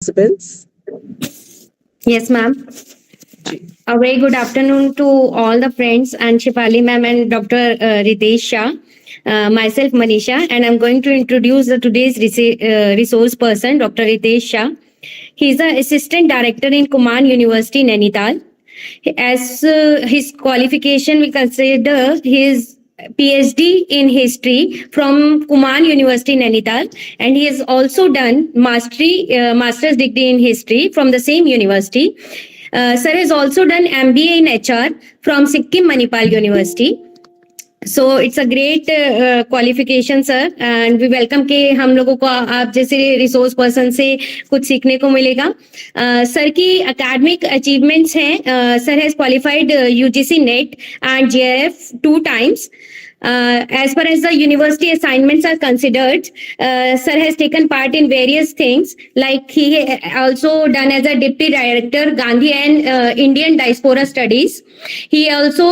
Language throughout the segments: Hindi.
participants. Yes, ma'am. A very good afternoon to all the friends and Shifali ma'am and Dr. Ritesh Shah. Myself Manisha, and I'm going to introduce today's resource person, Dr. Ritesh Shah. He is the Assistant Director in Kuman University, Nainital. As his qualification, we consider his PhD in history from Kuman University, Nainital, and he has also done master's degree in history from the same university. Sir has also done MBA in HR from Sikkim Manipal University. So it's a great qualification, sir, and we welcome के हम लोगों को आप जैसे रिसोर्स पर्सन से कुछ सीखने को मिलेगा. सर की एकेडमिक अचीवमेंट्स हैं. Sir has qualified UGC NET and JRF 2 times. As far as the university assignments are considered, sir has taken part in various things, like he also done as a deputy director Gandhi and Indian diaspora studies. He also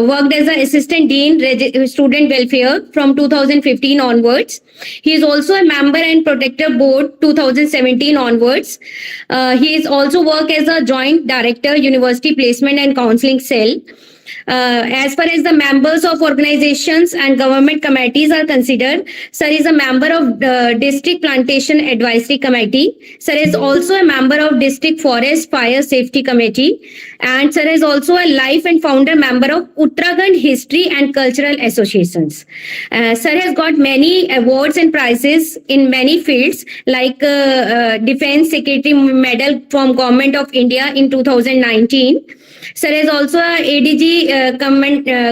worked as an assistant dean student welfare from 2015 onwards. He is also a member and protector board 2017 onwards. He is also worked as a joint director university placement and counseling cell. As far as the members of organizations and government committees are considered, sir is a member of District Plantation Advisory Committee. Sir is also a member of District Forest Fire Safety Committee. And sir is also a life and founder member of Uttarakhand History and Cultural Associations. Sir has got many awards and prizes in many fields, like Defense Secretary Medal from Government of India in 2019. Sir has also a ADG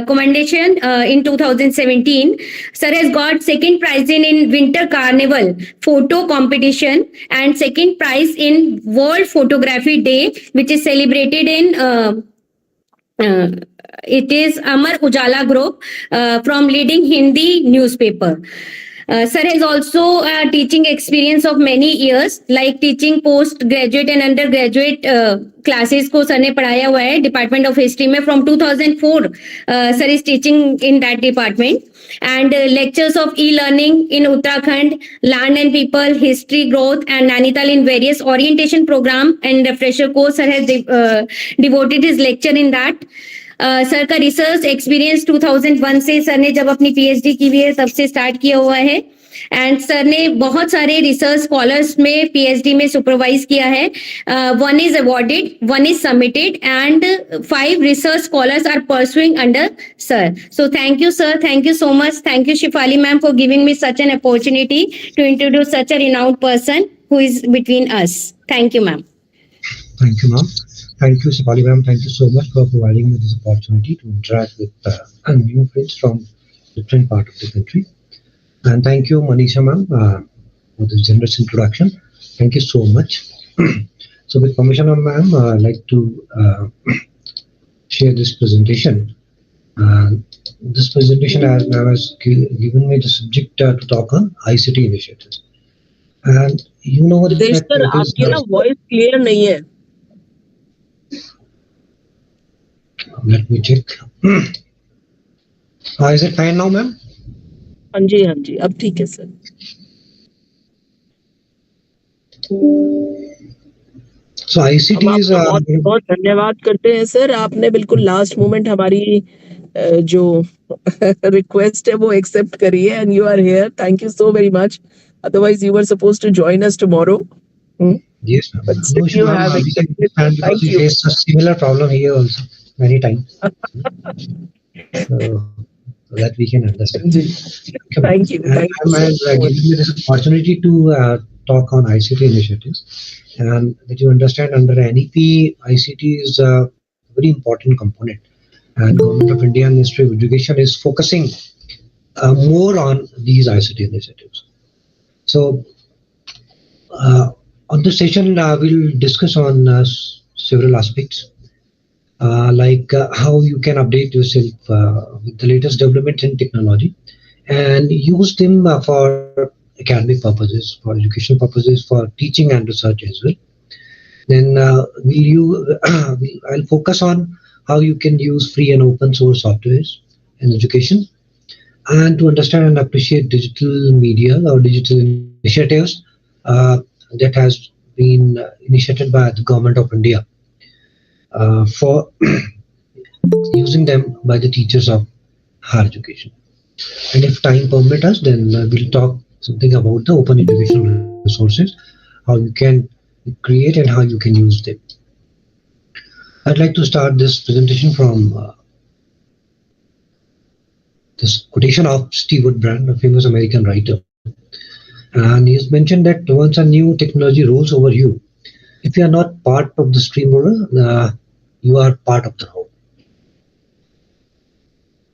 commendation in 2017. Sir has got second prize in Winter Carnival photo competition and second prize in World Photography Day, which is celebrated in it is Amar Ujala Group from leading Hindi newspaper. Sir has also a teaching experience of many years, like teaching postgraduate and undergraduate classes को सर ने पढ़ाया हुआ है Department of History में from 2004. Sir is teaching in that department, and lectures of e-learning in Uttarakhand, land and people, history, growth, and Nainital in various orientation program and refresher course. Sir has devoted his lecture in that. Sir का रिसर्च एक्सपीरियंस 2001 से सर ने जब अपनी PhD की हुई है तब से स्टार्ट किया हुआ है, एंड सर ने बहुत सारे रिसर्च स्कॉलर्स में PhD में सुपरवाइज किया है. 1 is awarded, 1 is submitted, and 5 research scholars are pursuing under sir. So thank you, sir. Thank you so much. Thank you, Shifali ma'am, for giving me such an opportunity to introduce such a renowned person who is between us. Thank you, ma'am. Thank you, ma'am. Thank you, Shifali ma'am. Thank you so much for providing me this opportunity to interact with new friends from different parts of the country. And thank you, Manisha ma'am, for this generous introduction. Thank you so much. So with permission of ma'am, I'd like to share this presentation. This presentation has given me the subject to talk on ICT initiatives. And you know what? Sir, आपकी ना voice clear नहीं है. Let me check. Is it fine now, ma'am? हाँ जी, अब ठीक है सर. So ICT is बहुत धन्यवाद करते हैं सर. आपने बिल्कुल लास्ट मोमेंट हमारी जो रिक्वेस्ट है वो एक्सेप्ट करी है, and you are here. Thank you so very much. Otherwise you were supposed to join us tomorrow. Yes, ma'am. But still you have accepted. Thank you. We faced a similar problem here also many times. So that we can understand. Thank you. Thank you. Giving me this opportunity to talk on ICT initiatives, and that you understand under NEP, ICT is a very important component, and Government of India Ministry of Education is focusing more on these ICT initiatives. So on this session, we'll discuss on several aspects. Like how you can update yourself with the latest developments in technology and use them for academic purposes, for educational purposes, for teaching and research as well. Then I'll focus on how you can use free and open source softwares in education, and to understand and appreciate digital media or digital initiatives that has been initiated by the government of India for using them by the teachers of higher education. And if time permit us, then we'll talk something about the open educational resources, how you can create and how you can use them. I'd like to start this presentation from this quotation of Steve Woodbrand, a famous American writer. And he has mentioned that once a new technology rolls over you, if you are not part of the steamroller, you are part of the road.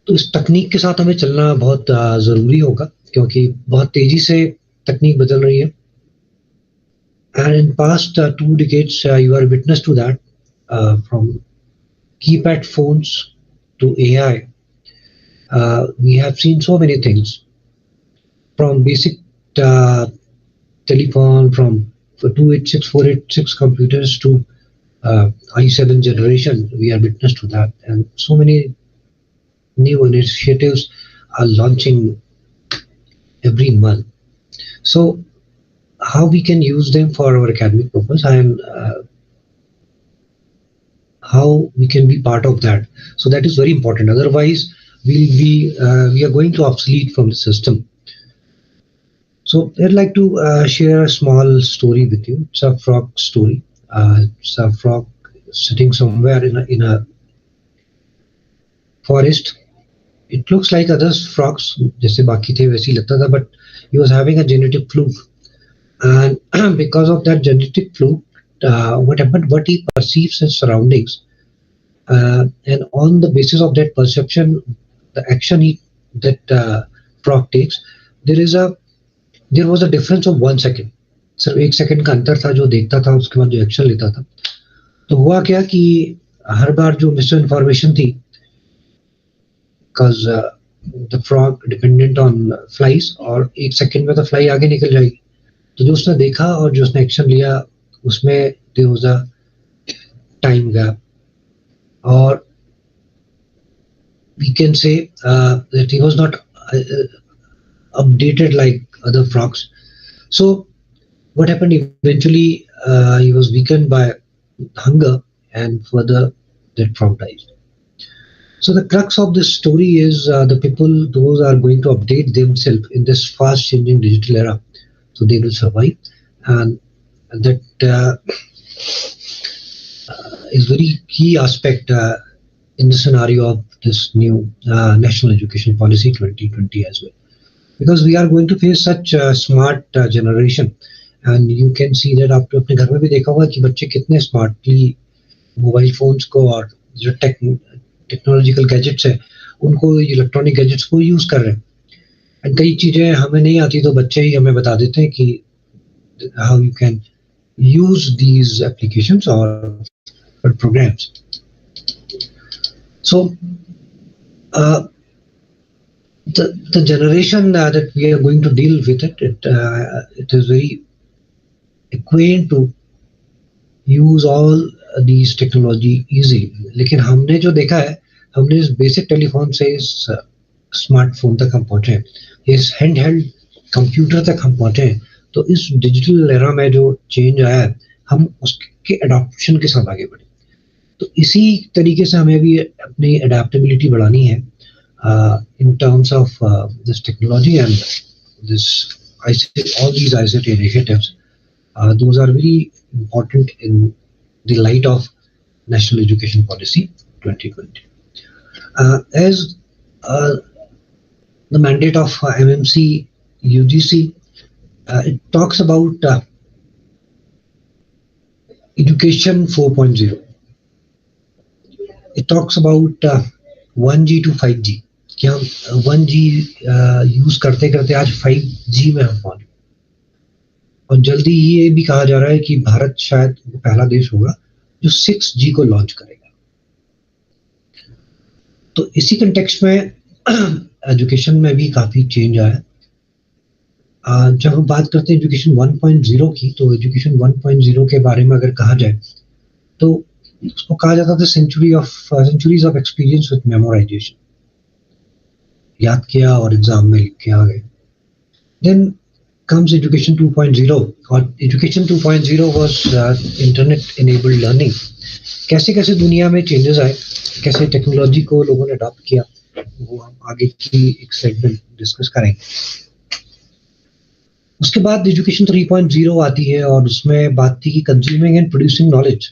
तो इस तकनीक के साथ हमें चलना बहुत जरूरी होगा क्योंकि बहुत तेजी से तकनीक बदल रही है. And in past 2 decades, you are witness to that, from keypad phones to AI. We have seen so many things, from basic telephone, from 286, 486 computers to i7 generation. We are witness to that, and so many new initiatives are launching every month. So how we can use them for our academic purpose and how we can be part of that. So that is very important. Otherwise, we are going to obsolete from the system. So I'd like to share a small story with you. It's a frog story. It's a frog sitting somewhere in a forest. It looks like other frogs, जैसे बाकी थे वैसे ही लगता था, but he was having a genetic fluke. And because of that genetic fluke, what happened, what he perceives his surroundings, and on the basis of that perception, the action that frog takes, there was a difference of 1 second. सिर्फ 1 सेकंड का अंतर था, जो देखता था उसके बाद जो एक्शन लेता था. तो हुआ क्या कि हर बार जो मिस इन्फॉर्मेशन थी, because the frog dependent on flies, और 1 सेकंड में तो फ्लाई आगे निकल जाएगी. तो जो उसने देखा और जो उसने एक्शन लिया, उसमें there was a time gap, or we can say that he was not updated like other frogs. So what happened eventually, he was weakened by hunger, and further that frog died. So the crux of this story is the people, those are going to update themselves in this fast changing digital era, so they will survive. And that is very key aspect in the scenario of this new National Education Policy 2020 as well. Because we are going to face such a smart generation, and you can see that आपने अपने घर में भी देखा होगा कि बच्चे कितने स्मार्टली मोबाइल फोन्स को और जो टेक्नोलॉजिकल गैजेट्स है उनको, इलेक्ट्रॉनिक गैजेट्स को यूज कर रहे हैं. एंड कई चीजें हमें नहीं आती तो बच्चे ही हमें बता देते हैं कि how you can use these applications और programs. So the generation that we are going to deal with it is very acquainted to use all these technology easily. लेकिन हमने जो देखा है, हमने इस बेसिक टेलीफोन से इस स्मार्टफोन तक हम पहुंचे, इस हैंडहेल्ड कंप्यूटर तक हम पहुंचे. तो इस डिजिटल एरा में जो चेंज आया है, हम उसके एडॉप्शन के साथ आगे बढ़े. तो इसी तरीके से हमें भी अपनी एडेप्टेबिलिटी बढ़ानी है in terms of this technology and this all these ICT initiatives. Those are very important in the light of National Education Policy 2020. As the mandate of MMC UGC, it talks about Education 4.0. It talks about 1G to 5G. कि हम 1G यूज करते करते आज 5G में हम पहुंचे, और जल्दी ये भी कहा जा रहा है कि भारत शायद पहला देश होगा जो 6G को लॉन्च करेगा. तो इसी कंटेक्स्ट में एजुकेशन में भी काफी चेंज आया. जब हम बात करते हैं एजुकेशन 1.0 की, तो एजुकेशन 1.0 के बारे में अगर कहा जाए तो उसको कहा जाता था centuries of experience with memorisation. याद किया और एग्जाम में लिख के आ गए. देन comes Education 2.0 और Education 2.0 was internet enabled learning. कैसे कैसे दुनिया में चेंजेस आए, कैसे टेक्नोलॉजी को लोगों ने अडॉप्ट किया, वो हम आगे की एक स्लाइड में डिस्कस करेंगे. उसके बाद एजुकेशन 3.0 आती है और उसमें बात थी कि कंज्यूमिंग एंड प्रोड्यूसिंग नॉलेज.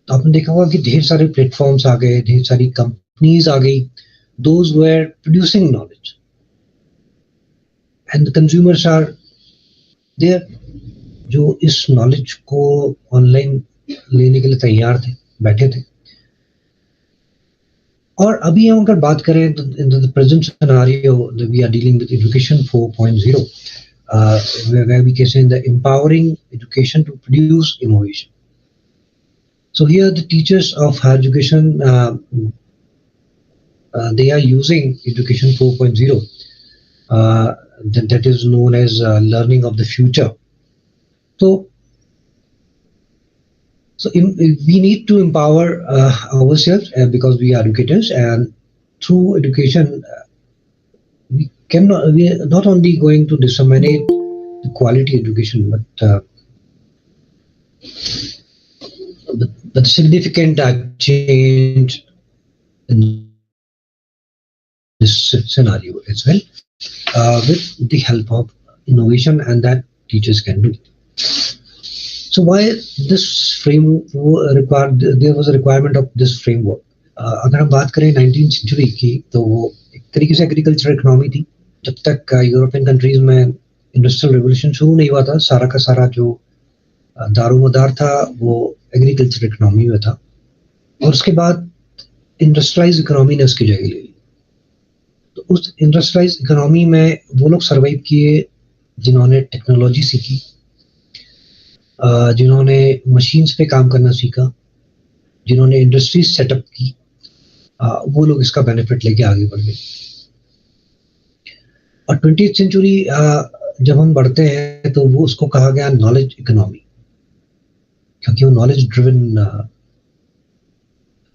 तो आपने देखा होगा कि ढेर सारे प्लेटफॉर्म्स आ गए, ढेर सारी कंपनीज आ गई, those were producing knowledge and the consumers are there, जो इस नॉलेज को ऑनलाइन लेने के लिए तैयार थे, बैठे थे. और अभी हम अगर बात करें तो in the present scenario we are dealing with education 4.0 where we can say the empowering education to produce innovation. So here the teachers of higher education they are using education 4.0 that is known as learning of the future. So we need to empower ourselves because we are educators, and through education we are not only going to disseminate the quality education but the significant change in this scenario as well with the help of innovation, and that teachers can do. So why this framework there was a requirement of this framework. अगर हम बात करें 19th century की, तो वो एक तरीके से एग्रीकल्चर इकोनॉमी थी. जब तक यूरोपियन कंट्रीज में इंडस्ट्रियल रेवोल्यूशन शुरू नहीं हुआ था, सारा का सारा जो दारोमदार था वो एग्रीकल्चर इकोनॉमी में था, और उसके बाद इंडस्ट्रियलाइज इकोनॉमी ने उसकी जगह ले ली. तो उस इंडस्ट्रियलाइज इकोनॉमी में वो लोग सर्वाइव किए जिन्होंने टेक्नोलॉजी सीखी, जिन्होंने मशीन्स पे काम करना सीखा, जिन्होंने इंडस्ट्रीज सेटअप की, वो लोग इसका बेनिफिट लेके आगे बढ़ गए. और 20th सेंचुरी जब हम बढ़ते हैं तो वो उसको कहा गया नॉलेज इकोनॉमी, क्योंकि वो नॉलेज ड्रिवन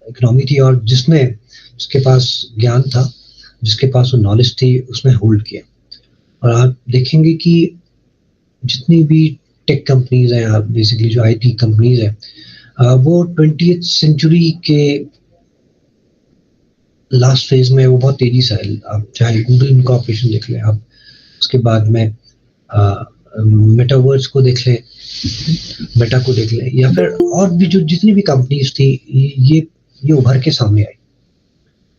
इकोनॉमी थी, और जिसके पास ज्ञान था, जिसके पास वो नॉलेज थी, उसने होल्ड किया. और आप देखेंगे कि जितनी भी टेक कंपनीज हैं, बेसिकली जो आईटी कंपनीज हैं, वो 20th सेंचुरी के लास्ट फेज में वो बहुत तेजी से है. आप चाहे गूगल इनकॉर्पोरेशन देख लें, आप उसके बाद में मेटावर्स को देख लें, मेटा को देख लें, या फिर और भी जो जितनी भी कंपनीज थी, ये उभर के सामने आई.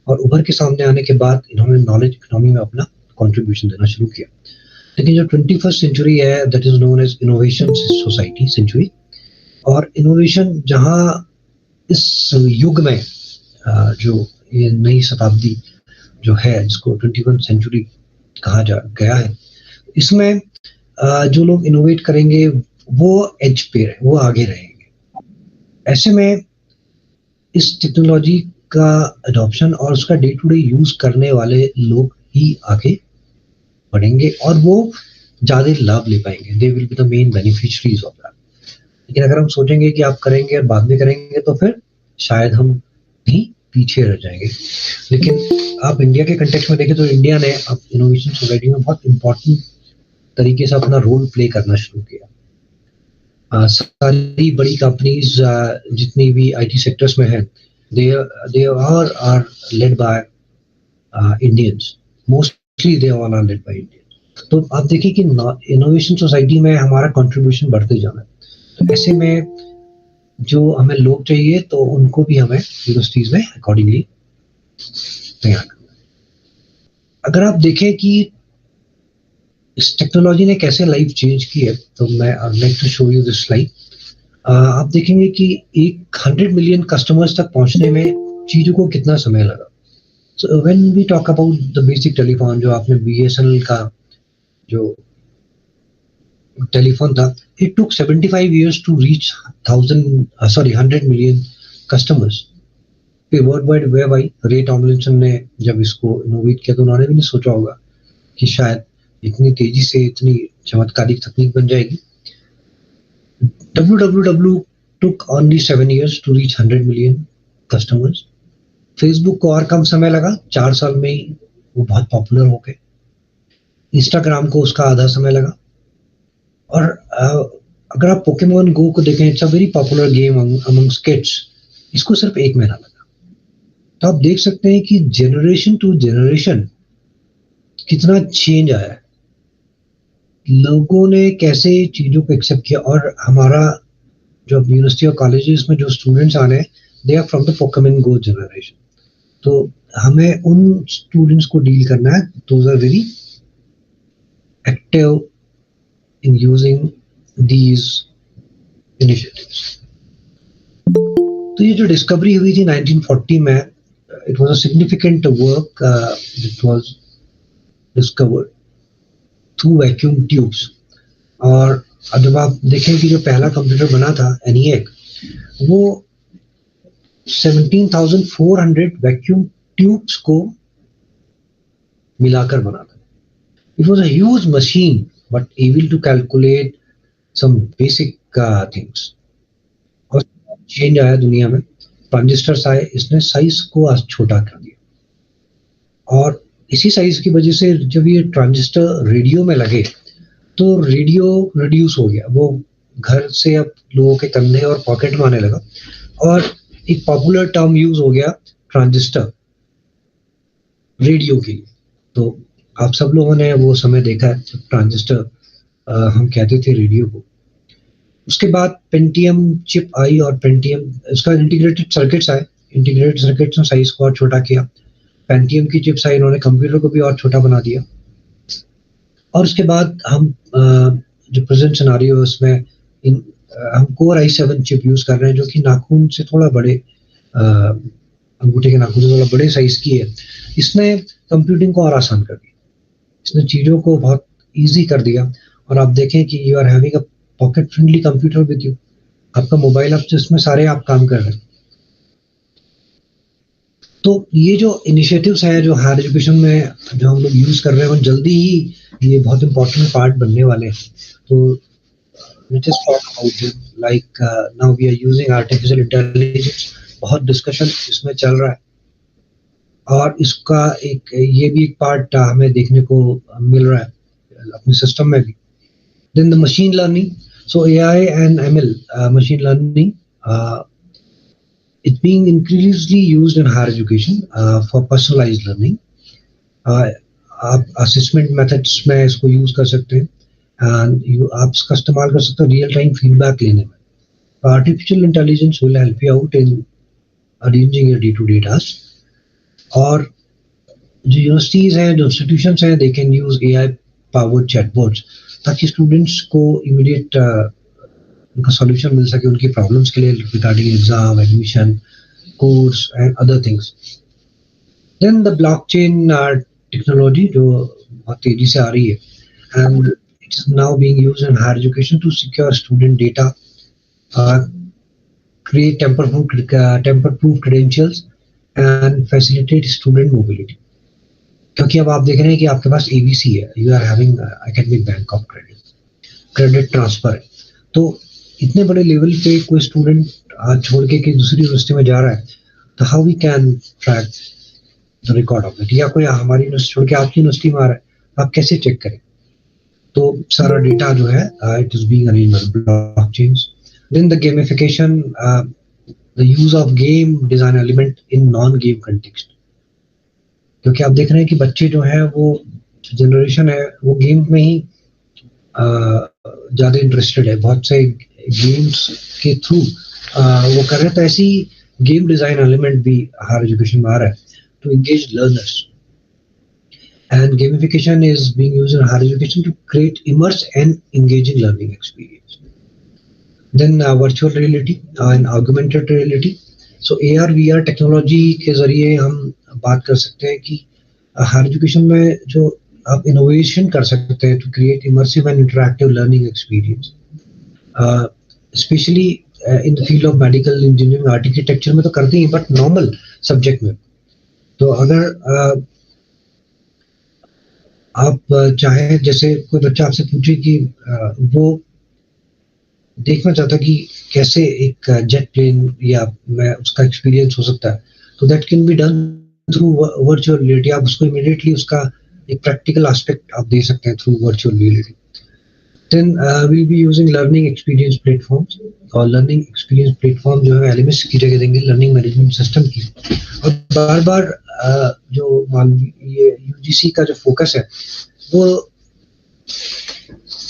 और उभर के सामने आने के बाद इन्होंने नॉलेज इकोनॉमी में अपना कंट्रीब्यूशन देना शुरू किया. लेकिन जो 21st सेंचुरी है, that is known as innovation society century. और इनोवेशन जहां इस युग में जो ये नई शताब्दी जो है, जिसको 21st सेंचुरी कहा जा गया है, इसमें जो लोग इनोवेट करेंगे वो एज पे रहे, वो आगे रहेंगे. ऐसे में इस टेक्नोलॉजी का अडॉप्शन और उसका डे टू डे यूज करने वाले लोग ही आगे बढ़ेंगे और वो ज्यादा लाभ ले पाएंगे. They will be the main beneficiaries of that. लेकिन अगर हम सोचेंगे कि आप करेंगे और बाद में करेंगे, तो फिर शायद हम भी पीछे रह जाएंगे. लेकिन आप इंडिया के कंटेक्स्ट में देखें तो इंडिया ने अब इनोवेशन सोसाइटी में बहुत इंपॉर्टेंट तरीके से अपना रोल प्ले करना शुरू किया. सारी बड़ी कंपनीज जितनी भी आईटी सेक्टर्स में हैं, they are led by Indians. Mostly they all are led by Indians. तो आप देखिए कि इनोवेशन सोसाइटी में हमारा कंट्रीब्यूशन बढ़ते जाना है. तो ऐसे में जो हमें लोग चाहिए, तो उनको भी हमें यूनिवर्सिटीज में अकॉर्डिंगली तैयार करना है. अगर आप देखें कि इस टेक्नोलॉजी ने कैसे लाइफ चेंज की है, तो मैं I like to show you this slide. आप देखेंगे कि 100 मिलियन कस्टमर्स तक पहुंचने में चीजों को कितना समय लगा. So when we talk about the basic telephone, जो आपने BSNL का जो टेलीफोन था, it took 75 years to reach 100 million customers. World wide web आई. रे टॉमलिंसन ने जब इसको इनोवेट किया तो उन्होंने भी नहीं सोचा होगा कि शायद इतनी तेजी से इतनी चमत्कारिक तकनीक बन जाएगी. www took only 7 years to reach 100 million customers. Facebook को और कम समय लगा, 4 साल में ही वो बहुत पॉपुलर हो गए. इंस्टाग्राम को उसका आधा समय लगा। और अगर आप पोकेमोन गो को देखें, it's a very popular game amongst kids, इसको सिर्फ 1 महीना लगा। तो आप देख सकते हैं कि जनरेशन टू जनरेशन कितना चेंज आया है, लोगों ने कैसे चीजों को एक्सेप्ट किया। और हमारा जो यूनिवर्सिटी और कॉलेजेस में जो स्टूडेंट्स आ रहे हैं, they are from the Pokemon go generation. तो हमें उन स्टूडेंट्स को डील करना है, those are very active in using these initiatives. तो ये जो डिस्कवरी हुई थी 1940 में, it was a significant work that was discovered through vacuum tubes. और जब आप देखें कि जो पहला कंप्यूटर बना था ENIAC, वो 17,400 वैक्यूम ट्यूब्स को मिलाकर बना था। It was a huge machine but able to calculate some basic things. और चेंज आया दुनिया में, ट्रांजिस्टर्स आए, इसने साइज को आज छोटा कर दिया। और इसी साइज की वजह से जब ये ट्रांजिस्टर रेडियो में लगे तो रेडियो रिड्यूस हो गया, वो घर से अब लोगों के कंधे और पॉकेट में आने लगा। और एक पॉपुलर टर्म यूज हो गया ट्रांजिस्टर रेडियो के लिए। तो आप सब लोगों ने वो समय देखा है जब ट्रांजिस्टर हम कहते थे रेडियो को। उसके बाद पेंटियम चिप आई और पेंटियम उसका इंटीग्रेटेड सर्किट्स आए, इंटीग्रेटेड सर्किट्स ने साइज को और छोटा किया। पेंटियम की चिप्स आई, इन्होंने कंप्यूटर को भी और छोटा बना दिया। और उसके बाद हम जो प्रेजेंट सिनारियो है उसमें हम कोर i7 चिप यूज कर रहे हैं, जो कि नाखून से थोड़ा बड़े, अंगूठे के नाखून से थोड़ा बड़े साइज की है। इसने कंप्यूटिंग को और आसान कर दिया, इसने चीज़ों को बहुत इजी कर दिया। और आप देखें कि you are having a pocket friendly computer with you, आपका मोबाइल ऐप जिसमें सारे आप काम कर रहे हैं। तो ये जो इनिशिएटिव्स हैं जो हायर एजुकेशन में जो हम लोग यूज कर रहे हैं, जल्दी ही ये बहुत इंपॉर्टेंट पार्ट बनने वाले हैं। तो let's just talk about it, like now we are using artificial intelligence, बहुत डिस्कशन इसमें चल रहा है। और इसका एक ये भी एक पार्ट हमें देखने को मिल रहा है अपने सिस्टम में भी। Then the machine learning, so AI and ML, machine learning, it's being increasingly used in higher education for personalized learning. आप असेसमेंट मेथड्स में इसको यूज कर सकते हैं, एंड आप इसका इस्तेमाल कर सकते हो रियल टाइम फीडबैक लेने में। Artificial intelligence will help you out in arranging your day to day task. और जो यूनिवर्सिटीज हैं, जो इंस्टीट्यूशंस हैं, they can use AI powered chatbots, ताकि स्टूडेंट्स को इमीडिएट उनका सॉल्यूशन मिल सके उनकी प्रॉब्लम्स के लिए, regarding exam, admission, course and other things. Then the blockchain technology जो बहुत तेजी से आ रही है, and it is now being used in higher education to secure student data, create tamper-proof credentials and facilitate student mobility. क्योंकि अब आप देख रहे हैं कि आपके पास ABC है, you are having academic bank of credit transfer है। तो इतने बड़े लेवल पे कोई स्टूडेंट छोड़ के दूसरी यूनिवर्सिटी में जा रहा है, तो how we can track the record of it. या कोई हमारी यूनिवर्सिटी छोड़ के आपकी यूनिवर्सिटी में आ रहा है, आप कैसे चेक करें? तो सारा डेटा जो है it is being arranged by blockchains. Then the gamification, the use of game design element in non game context. क्योंकि आप देख रहे हैं कि बच्चे जो है, वो जनरेशन है, वो गेम में ही ज्यादा इंटरेस्टेड है, बहुत से गेम्स के थ्रू वो कर रहे हैं। तो ऐसी गेम डिजाइन एलिमेंट भी हायर एजुकेशन में आ रहा है to engage learners. And gamification is being used in higher education to create immerse and engaging learning experience. Then virtual reality and augmented reality, so AR/VR technology के जरिए हम बात कर सकते हैं कि हायर एजुकेशन में जो आप इनोवेशन कर सकते हैं to create immersive and interactive learning experience, specially in the field of medical engineering, architecture में तो करते ही, बट नॉर्मल सब्जेक्ट में। तो अगर आप चाहें, जैसे कोई बच्चा आपसे पूछे कि वो देखना चाहता कि कैसे एक जेट प्लेन या मैं उसका एक्सपीरियंस हो सकता है, तो that can be done through virtual reality. आप उसको इमीडिएटली उसका एक प्रैक्टिकल एस्पेक्ट आप दे सकते हैं through virtual reality. Then we'll be using learning experience platforms. और learning experience platform जो है LMS की जगह देंगे learning management system की. और बार बार जो ये UGC का जो फोकस है वो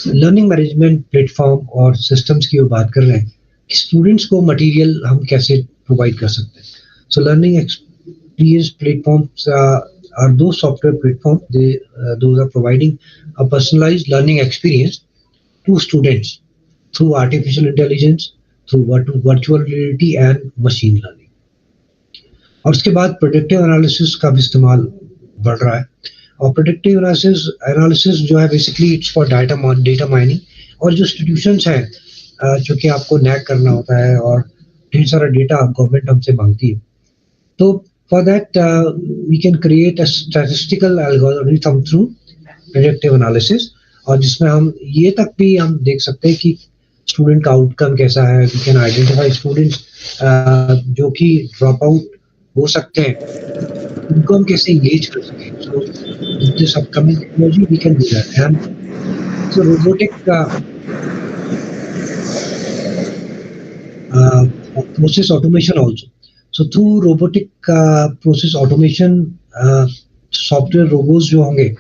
लर्निंग मैनेजमेंट प्लेटफॉर्म और सिस्टम्स की बात कर रहे हैं कि स्टूडेंट्स को मटेरियल हम कैसे प्रोवाइड कर सकते हैं. So learning experience platforms are those software platforms. Those are providing a personalized learning experience to students through artificial intelligence, through virtual reality and machine learning. और उसके बाद प्रेडिक्टिव एनालिसिस का भी इस्तेमाल बढ़ रहा है. और प्रेडिक्टिव एनालिसिस जो है basically it's for data mining. और जो इंस्टीट्यूशंस हैं जो कि आपको नैक करना होता है और ढेर सारा डेटा गवर्नमेंट हमसे मांगती है. तो for that we can create a statistical algorithm through predictive analysis. और जिसमें हम ये तक भी हम देख सकते हैं कि स्टूडेंट का आउटकम कैसा है. वी कैन आइडेंटिफाई स्टूडेंट्स जो कि ड्रॉप आउट हो सकते हैं, उनको हम कैसे इंगेज कर सकें. So this upcoming technology we can do that. And so robotic process automation also. So through robotic process automation software robots जो होंगे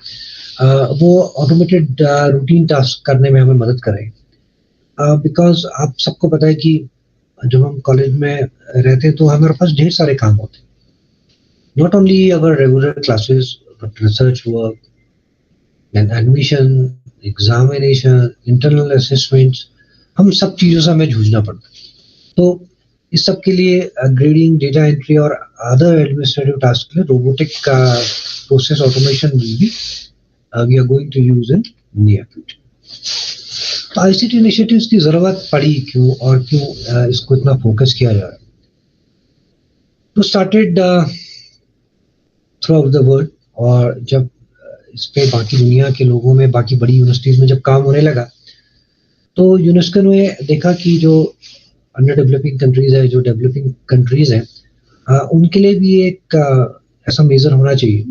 वो ऑटोमेटेड रूटीन टास्क करने में हमें मदद करें. बिकॉज आप सबको पता है कि जब हम कॉलेज में रहते हैं तो हमारे पास ढेर सारे काम होते हैं. Not only our regular classes but research work, then admission, examination, internal assessments, हम सब चीज़ों से हमें जूझना पड़ता है. तो इस सब के लिए ग्रेडिंग, डेटा एंट्री और अदर एडमिनिस्ट्रेटिव टास्क के लिए रोबोटिक का process automation will be we are going to use in near future. तो ICT इनिशिएटिव्स की जरूरत पड़ी क्यों और क्यों इसको इतना फोकस किया जा रहा है. तो started through out the world. और जब इस पे बाकी दुनिया के लोगों में, बाकी बड़ी यूनिवर्सिटीज में जब काम होने लगा तो यूनेस्को ने देखा कि जो अंडर डेवलपिंग कंट्रीज है, जो डेवलपिंग कंट्रीज हैं, उनके लिए भी एक ऐसा मेजर होना चाहिए.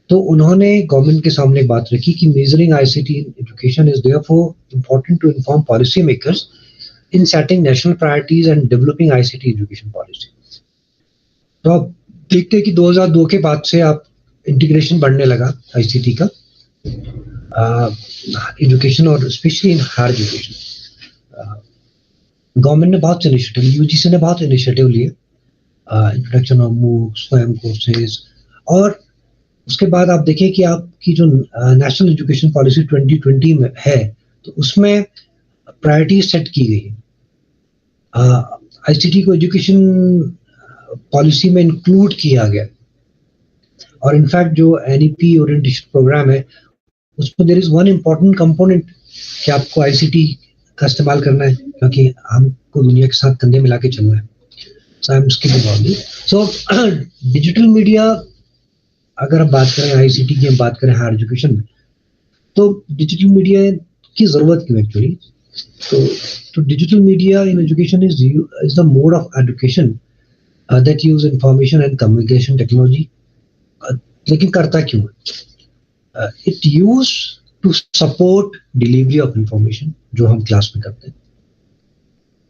तो उन्होंने गवर्नमेंट के सामने एक बात रखी कि measuring ICT in education is therefore important to inform policy makers in setting national priorities and developing ICT education policy. तो आप देखते हैं कि 2002 के बाद से आप इंटीग्रेशन बढ़ने लगा आईसीटी का एजुकेशन और specially in higher education. Government ने बहुत से इनिशिएटिव, यूजीसी ने बहुत इनिशिएटिव लिए, introduction of MOOCs, Swayam courses. और उसके बाद आप देखें कि आपकी जो नेशनल एजुकेशन पॉलिसी 2020 में है तो उसमें प्रायोरिटी सेट की गई है. आईसीटी को एजुकेशन पॉलिसी में इंक्लूड किया गया. और इनफैक्ट जो एनईपी ओरिएंटेशन प्रोग्राम है उसमें there is one important component कि आपको आईसीटी का इस्तेमाल करना है क्योंकि हमको दुनिया के साथ कंधे मिला के चलना है. So I am skipping all this. So digital media, अगर हम बात करें आईसीटी की, हम बात करें हायर एजुकेशन में, तो डिजिटल मीडिया की जरूरत क्यों एक्चुअली. तो digital media in education is the mode of education that use information and communication technology. लेकिन करता क्यों है? It use to support delivery of information जो हम क्लास में करते हैं.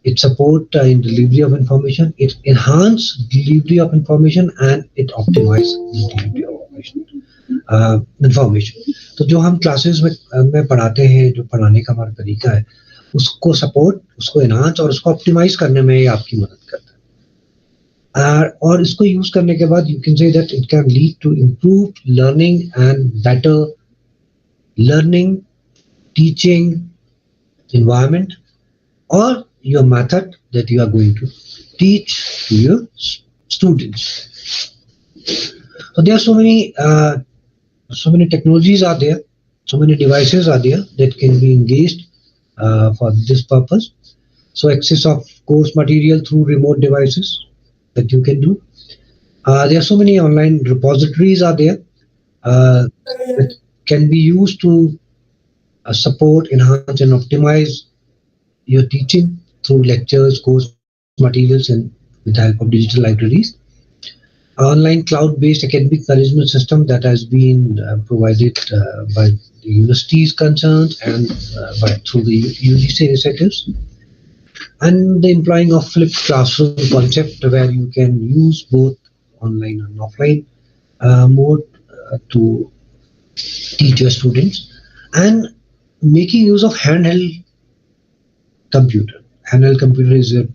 It support in delivery of information, it enhance delivery of information and it optimize the delivery of information. तो जो हम क्लासेस में पढ़ाते हैं, जो पढ़ाने का हमारा तरीका है, उसको सपोर्ट, उसको एनहांस और उसको ऑप्टिमाइज करने में आपकी मदद करता है. और इसको यूज करने के बाद you can say that it can lead to improve learning and better learning teaching environment or your method that you are going to teach to your students. So there are so many technologies are there, so many devices are there that can be engaged for this purpose. So access of course material through remote devices that you can do. There are so many online repositories are there that can be used to support, enhance and optimize your teaching through lectures, course materials and with the help of digital libraries. online cloud-based academic management system that has been provided by the universities concerned and through the UGC initiatives, and the employing of flipped classroom concept where you can use both online and offline mode to teach your students, and making use of handheld computer. Handheld computer is a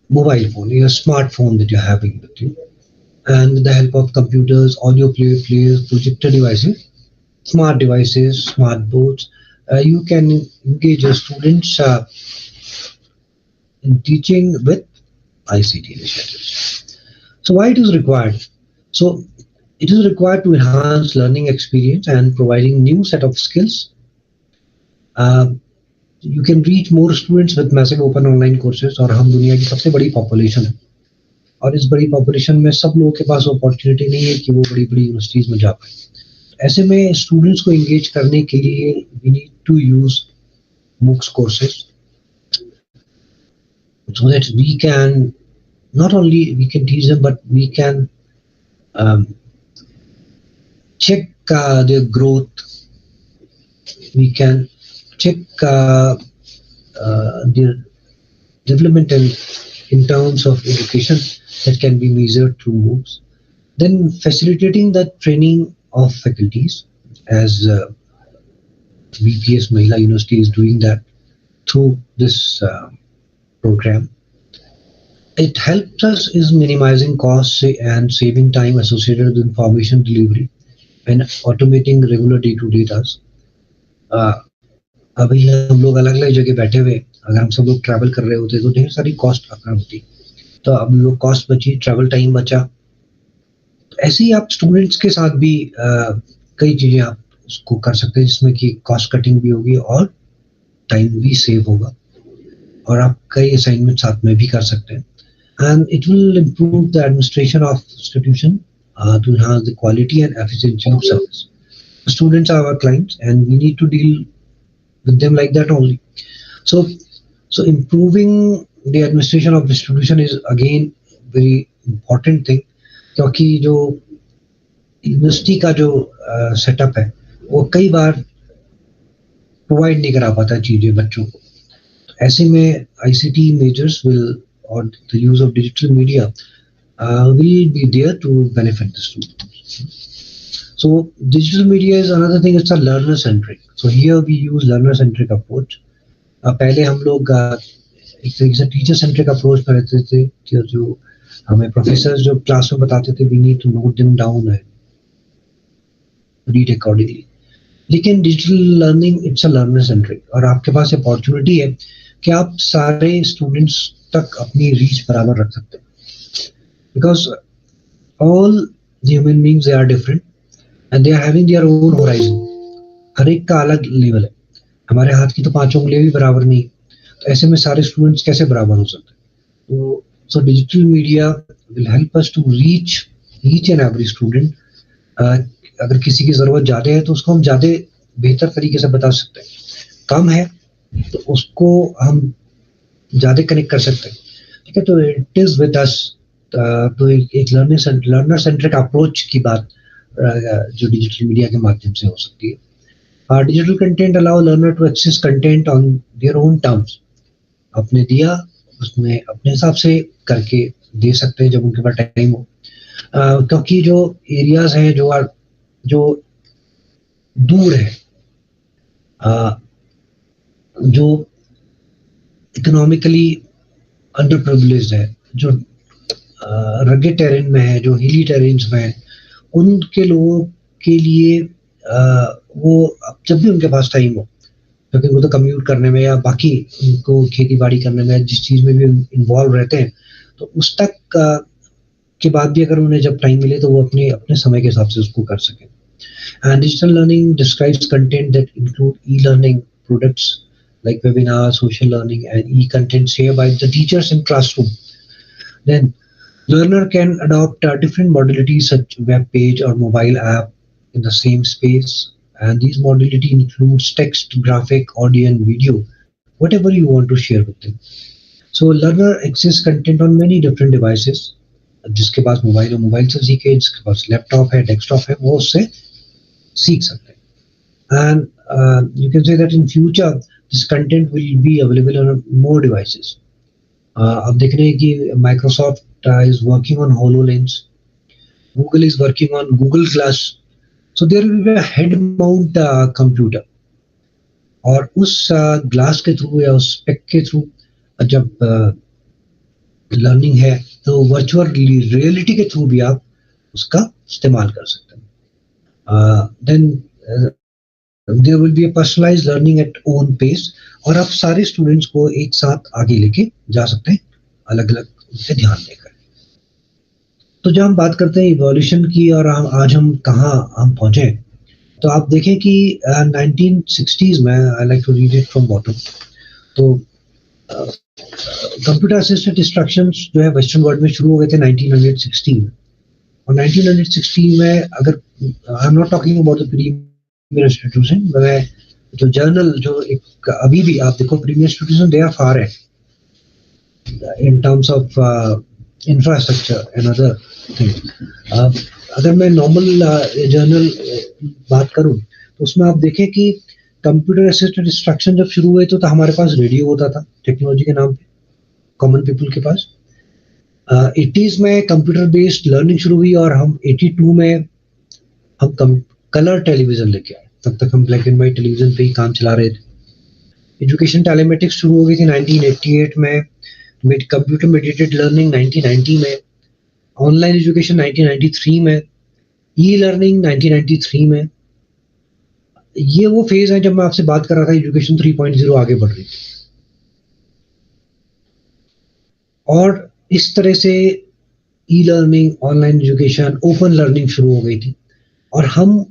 mobile phone, a smartphone that you're having with you, and with the help of computers, audio players, projector devices, smart devices, smart boards, you can engage your students in teaching with ICT initiatives. So why it is required? So it is required to enhance learning experience and providing new set of skills. You can reach more students with massive open online courses, और हम दुनिया की सबसे बड़ी पॉपुलेशन है, और इस बड़ी पॉपुलेशन में सब लोगों के पास अपॉर्चुनिटी नहीं है कि वो बड़ी बड़ी यूनिवर्सिटीज में जा पाए. ऐसे में स्टूडेंट्स को एंगेज करने के लिए we need to use MOOCs courses so that we can not only we can teach them, but we can check their growth. We can check their development in terms of education that can be measured through MOOCs. Then facilitating the training of faculties, as VPS Mahila University is doing that through this program. It helps us is minimizing costs and saving time associated with information delivery and automating regular day-to-day tasks. अभी हम लोग अलग अलग जगह बैठे हुए, अगर हम सब लोग ट्रैवल कर रहे होते तो ढेर सारी कॉस्ट अपना होती, तो अब लोग कॉस्ट बची, ट्रैवल टाइम बचा. ऐसे ही आप स्टूडेंट्स के साथ भी कई चीजें आप उसको कर सकते हैं जिसमें कि कॉस्ट कटिंग भी होगी और टाइम भी सेव होगा, और आप कई असाइनमेंट साथ में भी कर सकते हैं. And it will improve the administration of institution to enhance the quality and efficiency of service. The students are our clients, and we need to deal with them like that only. So improving the administration of distribution is again very important thing, क्योंकि जो यूनिवर्सिटी का जो सेटअप है वो कई बार प्रोवाइड नहीं करा पाता चीजें बच्चों को. ऐसे में ICT majors will, or the use of digital media will be there to benefit the students. So digital media is another thing. It's a learner centric. So here we use learner centric approach. पहले हम लोग एक तरीके से टीचर सेंट्रिक अप्रोच पर रहते थे कि जो हमें प्रोफेसर जो क्लास में बताते थे, we need to note them down and read accordingly. लेकिन digital learning it's a learner centric, और आपके पास अपॉर्चुनिटी है कि आप सारे स्टूडेंट्स तक अपनी रीच बराबर रख सकते हैं, because all human beings they are different and they are having their own horizon. हर एक का अलग लेवल है. हमारे हाथ की तो 5 उंगलियां भी बराबर नहीं, तो ऐसे में सारे स्टूडेंट्स कैसे बराबर हो सकते हैं? तो so digital media will help us to reach each and every student. अगर किसी की जरूरत ज्यादा है तो उसको हम ज्यादा बेहतर तरीके से बता सकते हैं, कम है तो उसको हम ज्यादा कनेक्ट कर सकते हैं. ठीक है, तो इट इज विद अस. तो एक लर्नर सेंट्रिक अप्रोच की बात जो डिजिटल मीडिया के माध्यम से हो सकती है. Digital content allow learner to access content on their own terms. आपने दिया उसमें अपने हिसाब से करके दे सकते हैं जब उनके पास टाइम हो, क्योंकि जो एरियाज हैं जो दूर है, जो इकोनॉमिकली अंडर प्रिविलेज्ड है, जो रगेड टेरेन में है, जो हिली टेरेन्स में है, उनके लोगों के लिए वो जब भी उनके पास टाइम हो, क्योंकि वो तो कम्यूट करने में या बाकी उनको खेती बाड़ी करने में जिस चीज में भी इन्वॉल्व रहते हैं, तो उस तक के बाद भी अगर उन्हें जब टाइम मिले तो वो अपने समय के हिसाब से उसको कर सकें. And digital learning describes content that include e-learning products like webinars, social learning, and e-content shared by the teachers in classroom. Then learner can adopt different modalities such web page or mobile app in the same space. And these modality includes text, graphic, audio, and video, whatever you want to share with them. So learner access content on many different devices जिसके पास मोबाइल है मोबाइल से सीखे, जिसके पास लैपटॉप है, डेस्कटॉप है, वो उससे सीख सकते हैं. And you can say that in future this content will be available on more devices. अब देख रहे हैं कि Microsoft is working on HoloLens, Google is working on Google Glass, so there will be a head mount computer. और उस ग्लास के थ्रू या उस स्पेक के थ्रू जब लर्निंग है तो वर्चुअल रियलिटी के थ्रू भी आप उसका इस्तेमाल कर सकते हैं. Then there will be a personalised learning at own pace, और आप सारे स्टूडेंट्स को एक साथ आगे लेके जा सकते हैं अलग अलग से ध्यान देकर. तो जब हम बात करते हैं इवोल्यूशन की और आज हम कहाँ हम पहुंचे, तो आप देखें कि 1960s में, I like to read it from bottom, तो कंप्यूटर असिस्टेड इंस्ट्रक्शंस जो है वेस्टर्न वर्ल्ड में शुरू हो गए थे 1916 में. और 1916 में, अगर I am not talking about the premier institution, मैं जो जर्नल जो एक अभी भी आप देखो premier institution they are far in terms of infrastructure and other thing. अगर मैं नॉर्मल जर्नल बात करूं तो उसमें आप देखें कि कंप्यूटर असिस्टेड इंस्ट्रक्शन जब शुरू हुए तो हमारे पास रेडियो होता था टेक्नोलॉजी के नाम पे, कॉमन पीपल के पास. 80s में कंप्यूटर बेस्ड लर्निंग शुरू हुई और हम 82 में हम कलर टेलीविजन लेके आए. तब तक हम ब्लैक एंड व्हाइट टेलीविजन पे ही काम चला रहे थे. एजुकेशन टेलीमेटिक्स शुरू हो गई थी 1988 में, कंप्यूटर मेडिटेड लर्निंग 1990 में, ऑनलाइन एजुकेशन 1993 में, ई लर्निंग 1993 में. ये वो फेज है जब मैं आपसे बात कर रहा था एजुकेशन 3.0 आगे बढ़ रही थी. और इस तरह से e learning, online education, open learning शुरू हो गई थी. और हम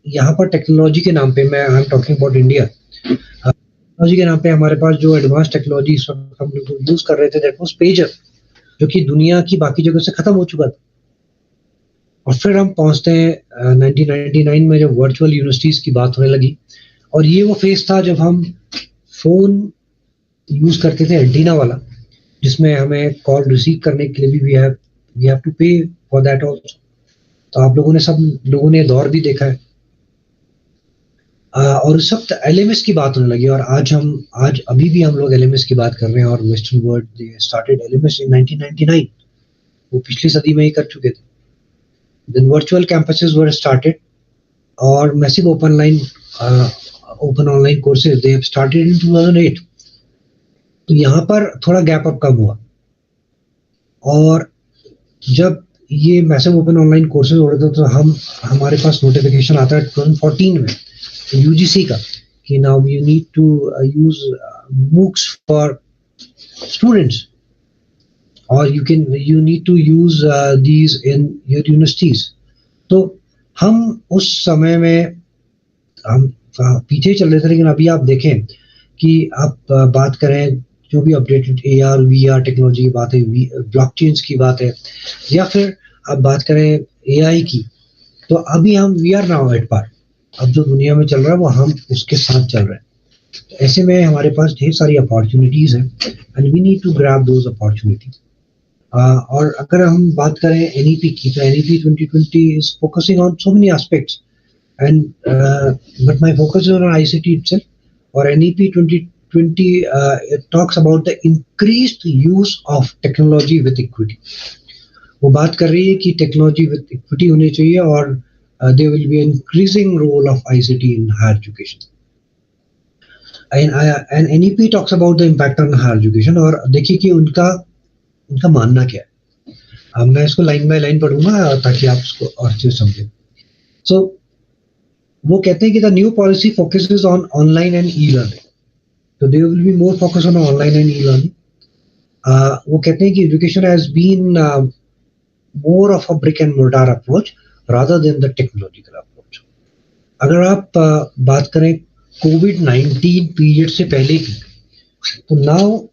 यहाँ पर टेक्नोलॉजी के नाम पे, मैं I am talking about India, technology के नाम पे हमारे पास जो एडवांस टेक्नोलॉजी इस वक्त हम लोग यूज कर रहे थे, दैट वाज पेजर, जो कि दुनिया की बाकी जगह से खत्म हो चुका था. और फिर हम पहुंचते हैं 1999 में जब वर्चुअल यूनिवर्सिटीज की बात होने लगी. और ये वो फेज था जब हम फोन यूज करते थे एंटीना वाला, जिसमें हमें कॉल रिसीव करने के लिए भी वी हैव टू पे फॉर दैट आल्सो. तो आप लोगों ने, सब लोगों ने दौर भी देखा है. और सब एलएमएस की बात होने लगी. और आज अभी भी हम लोग एलएमएस की बात कर रहे हैं. और western world they started LMS in 1999, वो पिछली सदी में ही कर चुके थे. Then virtual campuses were started और massive open online courses they have started in 2008. तो यहाँ पर थोड़ा गैप अप कम हुआ. और जब ये मैसिव ओपन ऑनलाइन कोर्सेज हो रहे थे तो हमारे पास नोटिफिकेशन आता है 2014 में UGC का कि now you need to use MOOCs for students, और you need to use these in your universities. तो हम उस समय में हम पीछे चल रहे थे. लेकिन अभी आप देखें कि आप बात करें जो भी अपडेटेड AR VR टेक्नोलॉजी की बात है, ब्लॉकचेन्स की बात है, या फिर आप बात करें AI की, तो अभी हम we are now at par. अब जो दुनिया में चल रहा है वो हम उसके साथ चल रहे हैं. ऐसे में हमारे पास ढेर सारी अपॉर्चुनिटीज हैं and we need to grab those opportunities. और अगर हम बात करें NEP की, तो NEP 2020 is focusing on so many aspects, and but my focus is on ICT itself. और NEP 2020 it talks about the increased use of technology with equity. वो बात कर रही है कि टेक्नोलॉजी विद इक्विटी होनी चाहिए और there will be an increasing role of ICT in higher education. And NEP talks about the impact on higher education. और देखिए कि उनका मानना क्या है. अब मैं इसको लाइन बाय लाइन पढ़ूंगा ताकि आप इसको और अच्छे से समझें. सो वो कहते हैं कि the new policy focuses on online and e learning. तो there will be more focus on online and e learning. वो कहते हैं कि education has been more of a brick and mortar approach rather than the technological approach. अगर आप बात करें कोविड-19 पीरियड से पहले की, तो now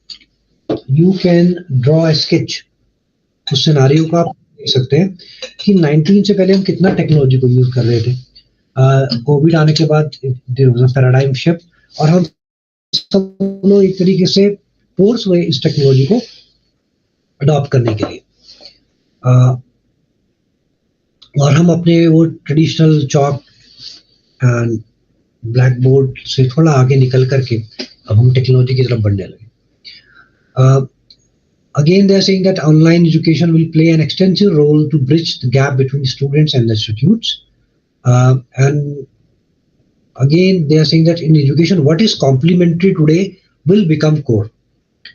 you can draw a sketch. उस सिनेरियो को आप देख सकते हैं कि 19 से पहले हम कितना टेक्नोलॉजी को यूज कर रहे थे. कोविड आने के बाद there was a paradigm shift और हम सब लोग एक तरीके से फोर्स हुए इस टेक्नोलॉजी को अडॉप्ट करने के लिए. और हम अपने वो traditional chalk and black board से थोड़ा आगे निकल करके अब हम टेक्नोलॉजी की तरफ बढ़ने लगे. Again, they are saying that online education will play an extensive role to bridge the gap between students and the institutes. And again, they are saying that in education, what is complementary today will become core.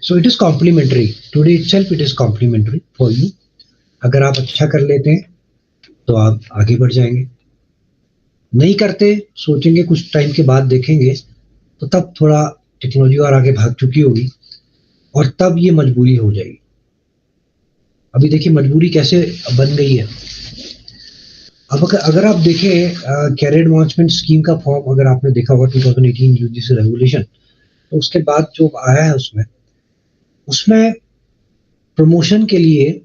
So it is complementary. Today itself, it is complementary for you. अगर आप अच्छा कर लेते हैं, तो आप आगे बढ़ जाएंगे. नहीं करते, सोचेंगे कुछ टाइम के बाद देखेंगे, तो तब थोड़ा टेक्नोलॉजी और आगे भाग चुकी होगी और तब ये मजबूरी हो जाएगी. अभी देखिए मजबूरी कैसे बन गई है. अब अगर आप देखें कैरियर एडवांसमेंट स्कीम का फॉर्म अगर आपने देखा होगा 2018 यूजीसी रेगुलेशन, तो उसके बाद जो आया है उसमें प्रमोशन के लिए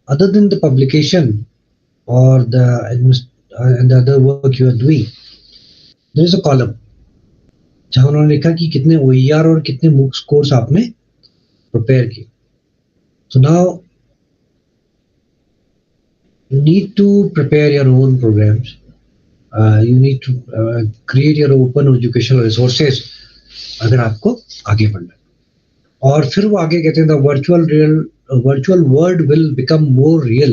अदर देन द पब्लिकेशन और the other work you are doing, there is a column जहां उन्होंने लिखा कि कितने OER और कितने MOOCs कोर्स आपने प्रिपेयर किए. So now you need to prepare your own programs. You need to create your open educational resources अगर आपको आगे बढ़ना है. और फिर वो आगे कहते हैं the virtual world will become more real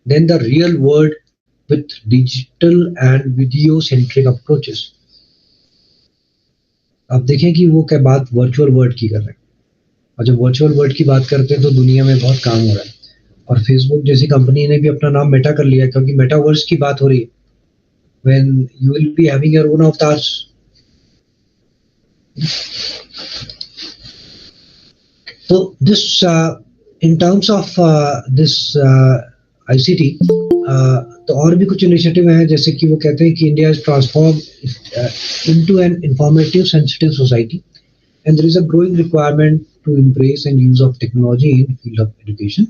than the real world with digital and video centric approaches. आप देखें कि वो क्या बात वर्चुअल वर्ल्ड की कर रहे हैं. और जब वर्चुअल वर्ल्ड की बात करते हैं तो दुनिया में बहुत काम हो रहा है. और फेसबुक जैसी कंपनी ने भी अपना नाम मेटा कर लिया क्योंकि मेटावर्स की बात हो रही है. When you will be having your own avatars. So this in terms of this ICT, तो और भी कुछ इनिशिएटिव हैं जैसे कि वो कहते हैं कि India is transform into an informative sensitive society and there is a growing requirement to embrace and use of technology in field of education.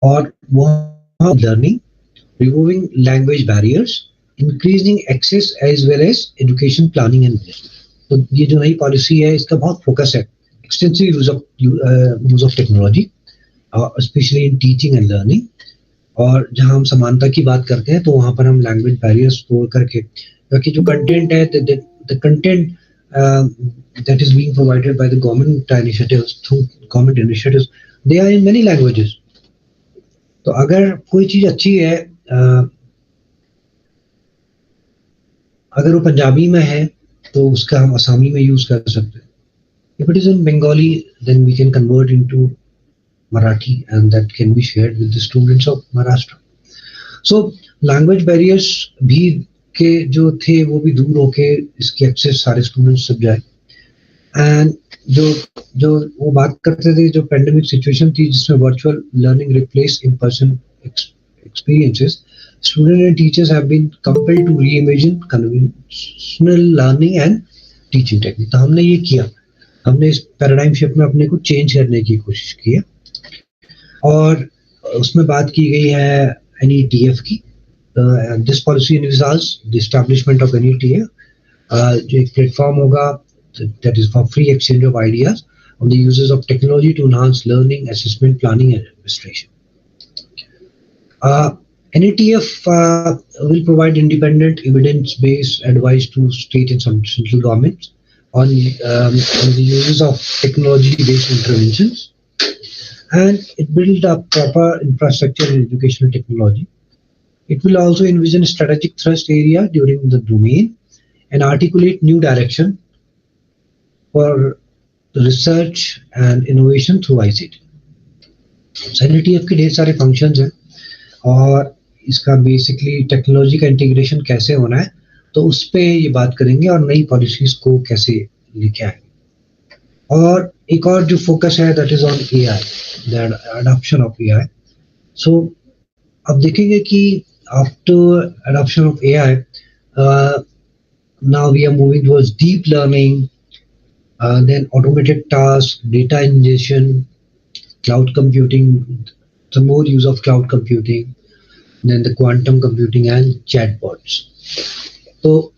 और वहाँ learning, removing language barriers, increasing access as well as education planning and management. तो ये जो नई पॉलिसी है इसका बहुत फोकस है extensive use of technology, especially in teaching and learning. और जहां हम समानता की बात करते हैं तो वहां पर हम लैंग्वेज बैरियर्स तोड़ करके, क्योंकि जो कंटेंट है the content that is being provided by the government initiatives through government initiatives, they are in many languages. तो अगर कोई चीज अच्छी है, अगर वो पंजाबी में है तो उसका हम असमी में यूज कर सकते हैं. If it is in Bengali then we can convert into Marathi and that can be shared with the students of Maharashtra. So language barriers भी के जो थे वो भी दूर होके इसकी एक्सेस सारे स्टूडेंट्स सब जाए. एंड जो वो बात करते थे जो पेंडेमिक सिचुएशन थी जिसमें virtual learning replace in person experiences, students and teachers have been compelled to reimagine conventional learning and teaching technique. तो हमने ये किया, हमने इस पैराडाइम शिफ्ट में अपने को चेंज करने की कोशिश की है. और उसमें बात की गई है NETF की. This policy envisages the establishment of NETF, जो एक प्लेटफॉर्म होगा that is for free exchange of ideas on the uses of technology to enhance learning, assessment, planning and administration. NETF will provide independent evidence-based advice to state and central governments on the uses of technology-based interventions. And it built a proper infrastructure in educational technology. It will also envision strategic thrust area during the domain and articulate new direction for research and innovation through ICT. NETF के ढेर सारे फंक्शंस हैं और इसका बेसिकली टेक्नोलॉजी का इंटीग्रेशन कैसे होना है तो उस पे ये बात करेंगे और नई पॉलिसीज को कैसे लेके आएंगे. और एक और जो फोकस है that is on AI, the adoption of AI. सो अब देखेंगे कि after adoption of AI now we are moving towards deep learning, then automated tasks, data ingestion, cloud computing, the more use of cloud computing, then the quantum computing and chatbots. तो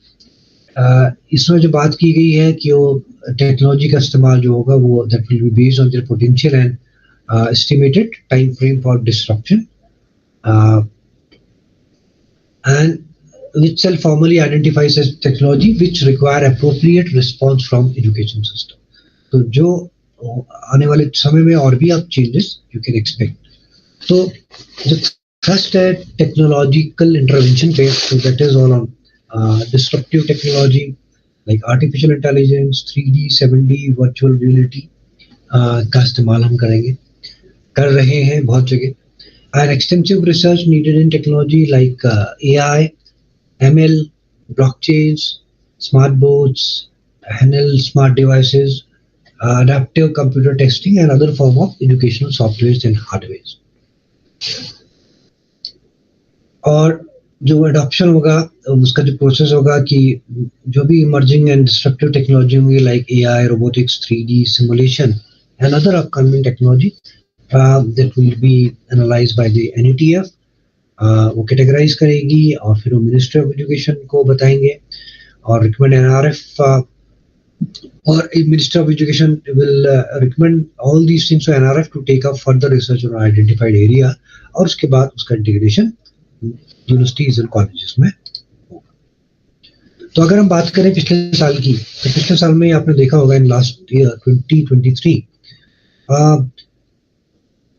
इसमें जो बात की गई है कि वो टेक्नोलॉजी का इस्तेमाल जो होगा वो that will be based on their potential and estimated time frame for disruption, and which shall formally identifies as technology which require appropriate response from education system. तो जो आने वाले समय में और भी आप चेंजेस यू कैन एक्सपेक्ट. तो जो फर्स्ट है टेक्नोलॉजिकल इंटरवेंशन पे, तो that is all on disruptive technology like artificial intelligence, 3D 7D virtual reality का इस्तेमाल हम कर रहे हैं बहुत जगह. And extensive research needed in technology like AI, ML, blockchains, smart boards, handle smart devices, adaptive computer testing, and other form of educational softwares and hardwares. और जो adoption होगा उसका जो process होगा कि जो भी emerging and disruptive technology होंगे like AI, robotics, 3D simulation, and other upcoming technology that will be analyzed by the NETF. वो कैटेगराइज करेगी और फिर वो मिनिस्ट्री ऑफ एजुकेशन को बताएंगे और रिकमेंड NRF और ministry of education will recommend all these things to NRF to take up further research on identified area, और उसके बाद उसका इंटीग्रेशन यूनिवर्सिटीज एंड कॉलेजेस में होगा. तो अगर हम बात करें पिछले साल की, तो पिछले साल में आपने देखा होगा in last year 2023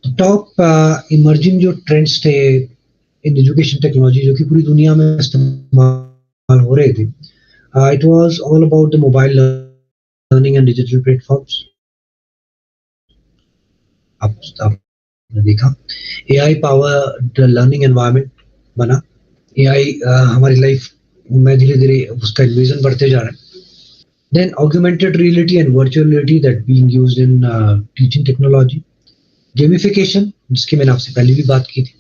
top emerging जो ट्रेंड्स थे इन एजुकेशन टेक्नोलॉजी जो कि पूरी दुनिया में इस्तेमाल हो रहे थे, it was all about the mobile learning and digital platforms. आपने देखा एआई पावर्ड लर्निंग एनवायरनमेंट बना. एआई हमारी लाइफ में धीरे धीरे उसका इन्वेजन बढ़ते जा रहा है. Then augmented reality and virtual reality that being used in teaching technology. Gamification, जिसकी मैंने आपसे पहले भी बात की थी,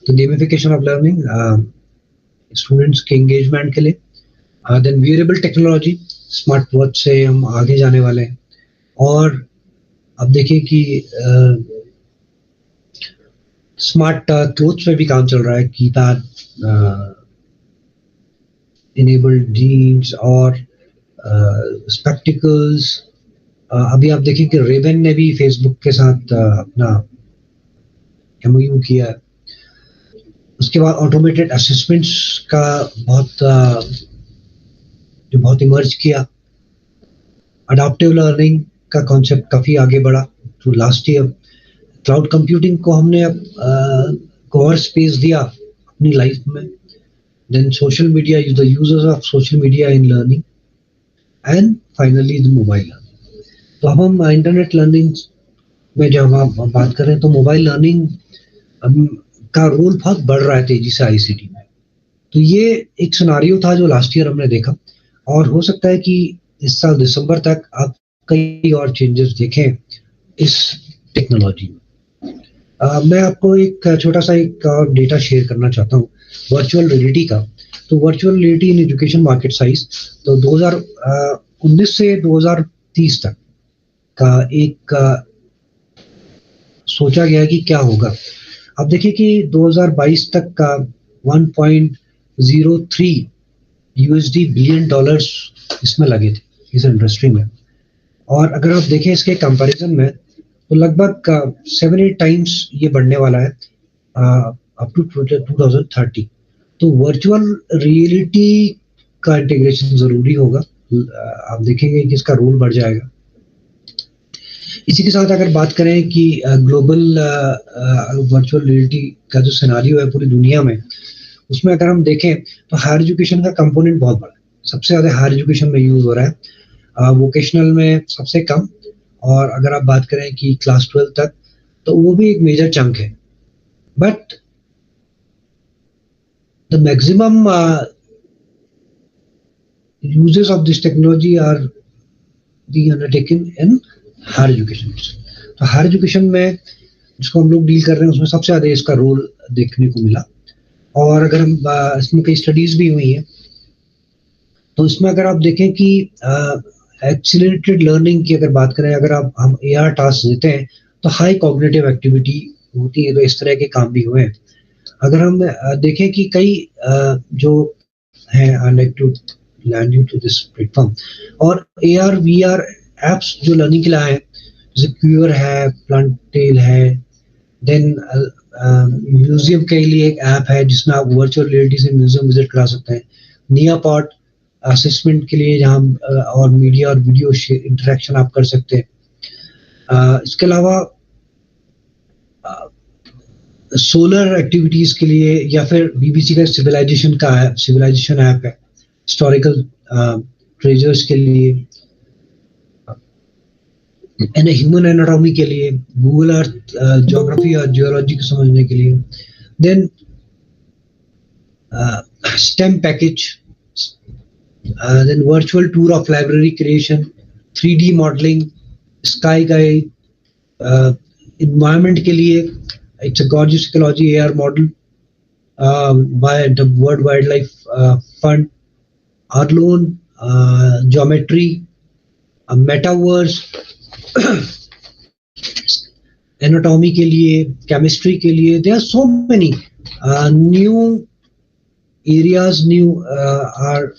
तो गेमिफिकेशन ऑफ लर्निंग स्टूडेंट्स के एंगेजमेंट के लिए. Then wearable technology, smart watch से हम आगे जाने वाले हैं. और अब देखिए कि स्मार्ट क्लोथ्स पे भी काम चल रहा है, कीपैड इनेबल्ड जीन्स और स्पेक्टिकल्स. अभी आप देखिए कि रेवन ने भी फेसबुक के साथ अपना MOU किया है. उसके बाद ऑटोमेटेड असेसमेंट्स का बहुत इमर्ज किया. अडॉप्टिव लर्निंग का कॉन्सेप्ट काफी आगे बढ़ा तो लास्ट ईयर. क्लाउड कंप्यूटिंग को हमने अब और स्पेस दिया अपनी लाइफ में. Then social media, the users of social media in learning, and finally the mobile learning. तो अब हम इंटरनेट लर्निंग में जब हम बात करें तो मोबाइल लर्निंग का रोल बहुत बढ़ रहा है तेजी से ICT में. तो ये एक सिनारियो था जो लास्ट ईयर हमने देखा, और हो सकता है कि इस साल दिसंबर तक आप कई और चेंजेस देखें इस टेक्नोलॉजी में. मैं आपको एक छोटा सा एक और डेटा शेयर करना चाहता हूँ वर्चुअल रियलिटी का. तो virtual reality in education market size, तो 2019 से 2030 तक का एक सोचा गया कि क्या होगा. अब देखिए कि 2022 तक का 1.03 USD बिलियन डॉलर्स इसमें लगे थे इस इंडस्ट्री में. और अगर आप देखें इसके कंपैरिजन में तो लगभग 7-8 टाइम्स ये बढ़ने वाला है अप टू 2030. तो वर्चुअल रियलिटी का इंटीग्रेशन जरूरी होगा. आप देखेंगे कि इसका रोल बढ़ जाएगा. इसी के साथ अगर बात करें कि ग्लोबल वर्चुअल रियलिटी का जो सिनेरियो है पूरी दुनिया में, उसमें अगर हम देखें तो हायर एजुकेशन का कंपोनेंट बहुत बड़ा है. सबसे ज्यादा हायर एजुकेशन में यूज हो रहा है, वोकेशनल में सबसे कम. और अगर आप बात करें कि क्लास 12 तक, तो वो भी एक मेजर चंक है. But the maximum uses of this technology are being undertaken in higher education. तो हायर एजुकेशन में जिसको हम लोग डील कर रहे हैं उसमें सबसे ज्यादा इसका रोल देखने को मिला. और अगर हम इसमें कई स्टडीज भी हुई हैं, तो इसमें अगर आप देखें कि एक्सीलरेटेड लर्निंग की अगर बात करें, अगर हम AR टास्क देते हैं तो हाई कॉग्निटिव एक्टिविटी होती है. तो इस तरह के काम भी हुए हैं. अगर हम देखें कि कई जो हैं, like to land you to this platform. और AR VR apps जो learning के लिए आए हैं, जैसे Cure है, Plantail है, then म्यूजियम के लिए एक ऐप है जिसमें आप वर्चुअल रियलिटी से म्यूजियम विजिट करा सकते हैं. नियापॉट असेसमेंट के लिए जहाँ और मीडिया और वीडियो इंटरेक्शन आप कर सकते हैं. इसके अलावा सोलर एक्टिविटीज के लिए या फिर BBC का सिविलाइजेशन ऐप है हिस्टोरिकल ट्रेजर्स के लिए, ह्यूमन एनाटॉमी के लिए, गूगल अर्थ ज्योग्राफी और जियोलॉजी को समझने के लिए, then STEM package, then virtual tour of library creation, 3D modelling, Sky Guide, environment के लिए it's a gorgeous ecology AR model by the World Wildlife Fund, Arloon geometry, metaverse, anatomy के लिए, केमिस्ट्री के लिए. There are so many new areas are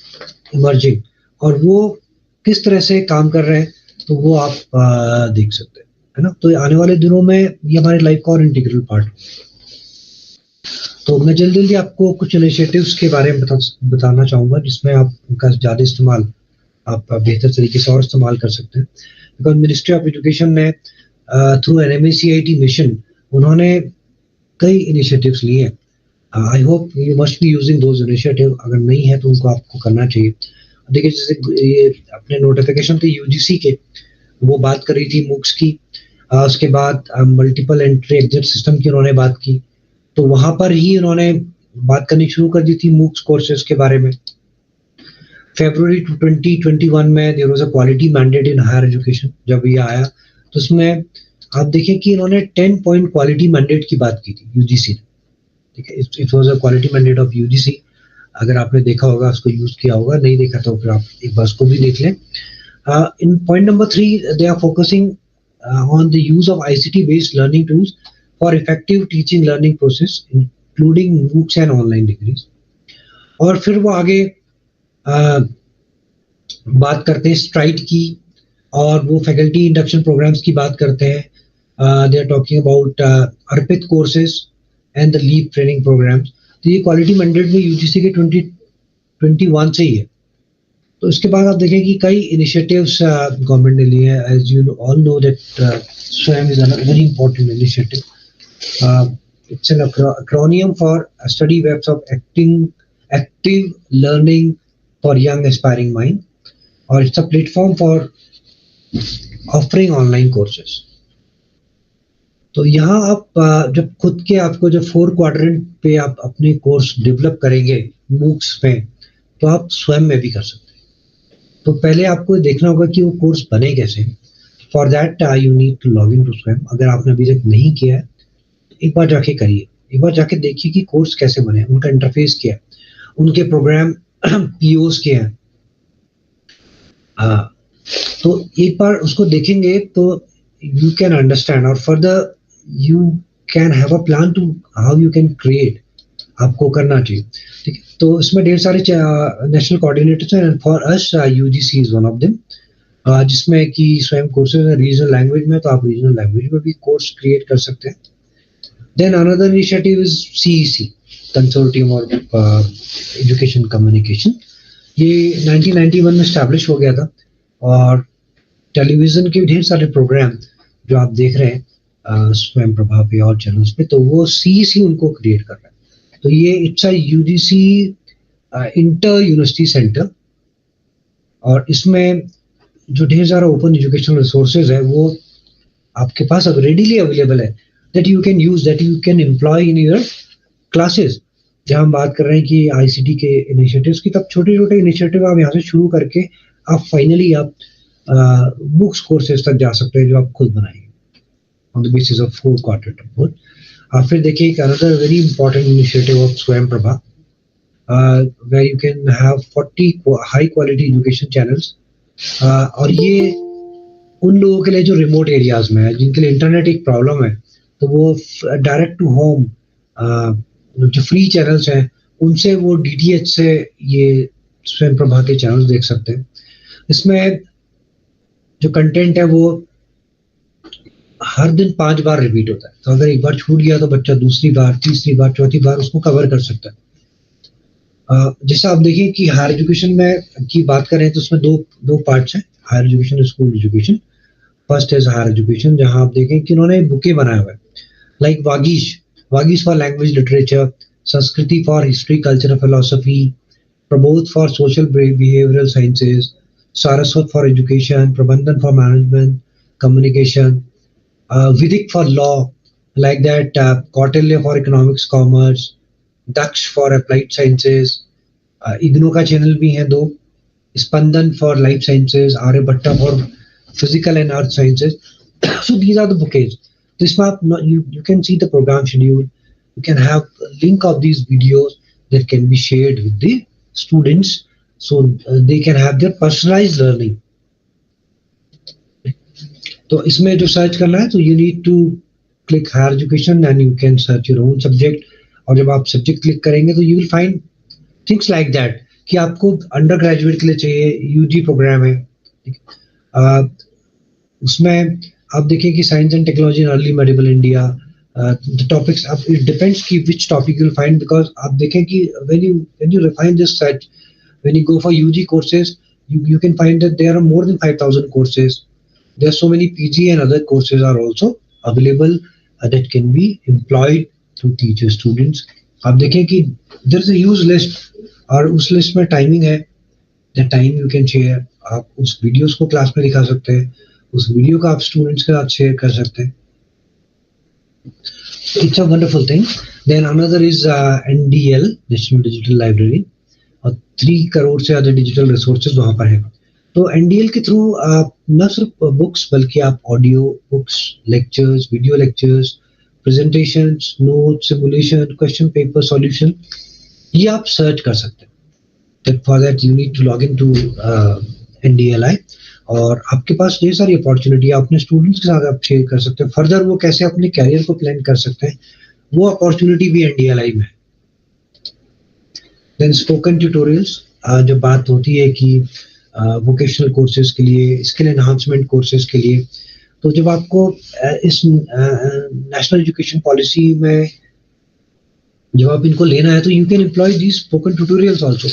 emerging, और वो किस तरह से काम कर रहे हैं तो वो आप देख सकते हैं, है ना. तो आने वाले दिनों में ये हमारे लाइफ का और इंटीग्रल पार्ट. तो मैं जल्दी आपको कुछ इनिशिएटिव्स के बारे में बताना चाहूँगा जिसमें आप उनका ज़्यादा इस्तेमाल आप बेहतर तरीके से और इस्तेमाल कर सकते हैं. बिकॉज मिनिस्ट्री ऑफ एजुकेशन ने थ्रू NMACIT मिशन उन्होंने कई इनिशिएटिव्स लिए हैं. I hope you must be using those initiative. अगर नहीं है तो उनको आपको करना चाहिए. देखिए जैसे ये अपने नोटिफिकेशन थे UGC के, वो बात कर रही थी MOOCs की. उसके बाद मल्टीपल एंट्री एग्जिट सिस्टम की उन्होंने बात की, तो वहां पर ही उन्होंने बात करनी शुरू कर दी थी MOOCs कोर्सेज के बारे में. February 2021 में there was a quality mandate in higher education. जब ये आया तो उसमें आप देखें कि इन्होंने 10 पॉइंट क्वालिटी मैंडेट की बात की थी UGC ने. ठीक है, it was a quality mandate of UGC. अगर आपने देखा होगा उसको यूज किया होगा, नहीं देखा तो फिर आप एक बार उसको भी देख लें. In point number 3 they are focusing on the use of ICT based learning tools for effective teaching learning process including MOOCs and online degrees. और फिर वो आगे बात करते हैं स्ट्राइड की, और वो फैकल्टी इंडक्शन प्रोग्राम्स की बात करते हैं. They are talking about ARPIT courses and the LEAP training programs. तो ये क्वालिटी मैंडेट में UGC के 2021 से ही है. तो इसके बाद आप देखें कि कई इनिशिएटिव्स गवर्नमेंट ने लिए हैं. As you all know that Swayam is a very important initiative. It's an acronym for study webs of active learning for young aspiring mind, or it's a platform for offering online courses. तो यहाँ आप जब खुद के आपको जब 4 क्वाड्रेंट पे आप अपने कोर्स डेवलप करेंगे MOOCs में, तो आप स्वयं में भी कर सकते हैं. तो पहले आपको देखना होगा कि वो कोर्स बने कैसे. For that you need to log in to स्वयं. अगर आपने अभी तक नहीं किया है तो एक बार जाके करिए, एक बार जाके देखिए कि कोर्स कैसे बने, उनका इंटरफेस क्या है, उनके प्रोग्राम POs के हैं. तो एक बार उसको देखेंगे तो यू कैन अंडरस्टैंड, और further you can have a plan to how you can create. आपको करना चाहिए. ठीक है, तो इसमें ढेर सारे नेशनल कोऑर्डिनेटर्स हैं. For us UGC is one of them, जिसमें कि स्वयं कोर्सेज है रीजनल लैंग्वेज में, तो आप रीजनल लैंग्वेज में भी कोर्स क्रिएट कर सकते हैं. Then another initiative is CEC, consortium और एजुकेशन कम्युनिकेशन. ये 1991 में स्टैब्लिश हो गया था, और टेलीविजन के ढेर सारे प्रोग्राम जो आप देख रहे हैं स्वयं प्रभा पे और चैनल्स पे, तो वो CEC उनको क्रिएट कर रहा है. तो ये it's a UGC inter university centre, और इसमें जो ढेर सारा ओपन एजुकेशनल रिसोर्सेज है वो आपके पास अब रेडीली अवेलेबल है, that you can use, that you can employ in your classes. जहाँ हम बात कर रहे हैं कि ICT के इनिशिएटिव्स की, तब छोटे छोटे इनिशिएटिव आप यहाँ से शुरू करके आप फाइनली आप MOOCs कोर्सेज तक जा सकते हैं जो आप खुद बनाएंगे on the basis of 4 quadrant approach. फिर देखिए एक another very important initiative of Swayam Prabha, where you can have 40 high quality education channels. और ये उन लोगों के लिए जो रिमोट एरियाज में है, जिनके लिए इंटरनेट एक प्रॉब्लम है, तो वो डायरेक्ट टू होम जो फ्री चैनल्स हैं उनसे वो DTH से ये स्वयं प्रभा के चैनल्स देख सकते हैं। इसमें जो कंटेंट है वो हर दिन 5 बार रिपीट होता है, तो अगर एक बार छूट गया तो बच्चा दूसरी बार, तीसरी बार, चौथी बार उसको कवर कर सकता है। जैसा आप देखिए कि हायर एजुकेशन में की बात करें तो उसमें दो पार्ट्स हैं, higher education, school education. First is higher education, जहां आप देखें कि उन्होंने बुके बनाया हुआ है, like Vagish for language literature, Sanskriti for history culture philosophy, Prabodh for social behavioural sciences, Saraswat for education, Prabandhan for management communication, Vedic for law, like that, Kautilya for economics, commerce, Daksh for applied sciences, IGNO का चैनल भी है 2, स्पंदन for life sciences, Aryabhatta for physical and earth sciences. So these are the bouquets. This map, you can see the program schedule. You can have a link of these videos that can be shared with the students, so they can have their personalized learning. तो इसमें जो सर्च करना है तो you need to click higher education and you can search your own subject, और जब आप सब्जेक्ट क्लिक करेंगे तो you will find things like that कि आपको अंडर ग्रेजुएट के लिए चाहिए, यूजी प्रोग्राम है। उसमें आप देखें कि science and technology in early medieval India, the topics, अब इट डिपेंड्स कि which topic you will find, because आप देखें कि when you refine this search, when you go for UG courses, you can find that there are more than 5,000 courses. There are so many PG and other courses are also available that can be employed to teach students. आप देखें कि there is a huge list, और उस लिस्ट में टाइमिंग है, the time you can share. आप उस वीडियोस को क्लास में दिखा सकते हैं, उस वीडियो को आप स्टूडेंट्स के साथ शेयर कर सकते हैं. It's a wonderful thing. Then another is NDL, National Digital Library, और 3 करोड़ से ज़्यादा डिजिटल रिसोर्सेज वहाँ पर है. तो NDL के थ्रू आप न सिर्फ बुक्स बल्कि आप audio books, lectures, video lectures, presentations, notes, simulation, question paper solution, ये आप सर्च कर सकते हैं. For that you need to log in to NDLI, और आपके पास ढेर सारी अपॉर्चुनिटी है, अपने स्टूडेंट्स के साथ आप शेयर कर सकते हैं. फर्दर वो कैसे अपने कैरियर को प्लान कर सकते हैं, वो अपॉर्चुनिटी भी NDLI में है. देन स्पोकन ट्यूटोरियल्स, जब बात होती है कि वोकेशनल कोर्सेज के लिए, स्किल एनहांसमेंट कोर्सेज के लिए, तो जब आपको इस नेशनल एजुकेशन पॉलिसी में जब आप इनको लेना है तो you can employ these spoken tutorials also.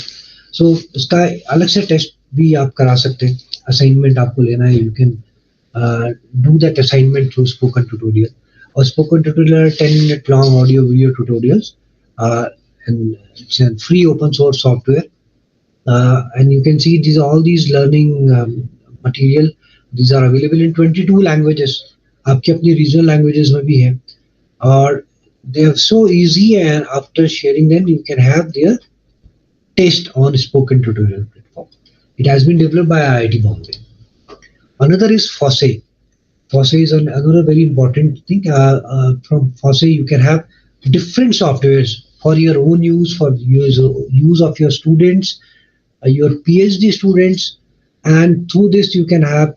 So इसका अलग से टेस्ट भी आप करा सकते हैं. असाइनमेंट आपको लेना है, you can do that assignment through spoken tutorial. और spoken tutorial 10 minute long audio video tutorials and it's a free open source software, and you can see all these learning material, these are available in 22 languages. आपकी अपनी regional languages में भी है, और they are so easy, and after sharing them you can have their test on spoken tutorial platform. It has been developed by IIT Bombay. Another is FOSSEE. FOSSEE is another very important thing. From FOSSEE you can have different softwares for your own use, for use of your students, your PhD students, and through this you can have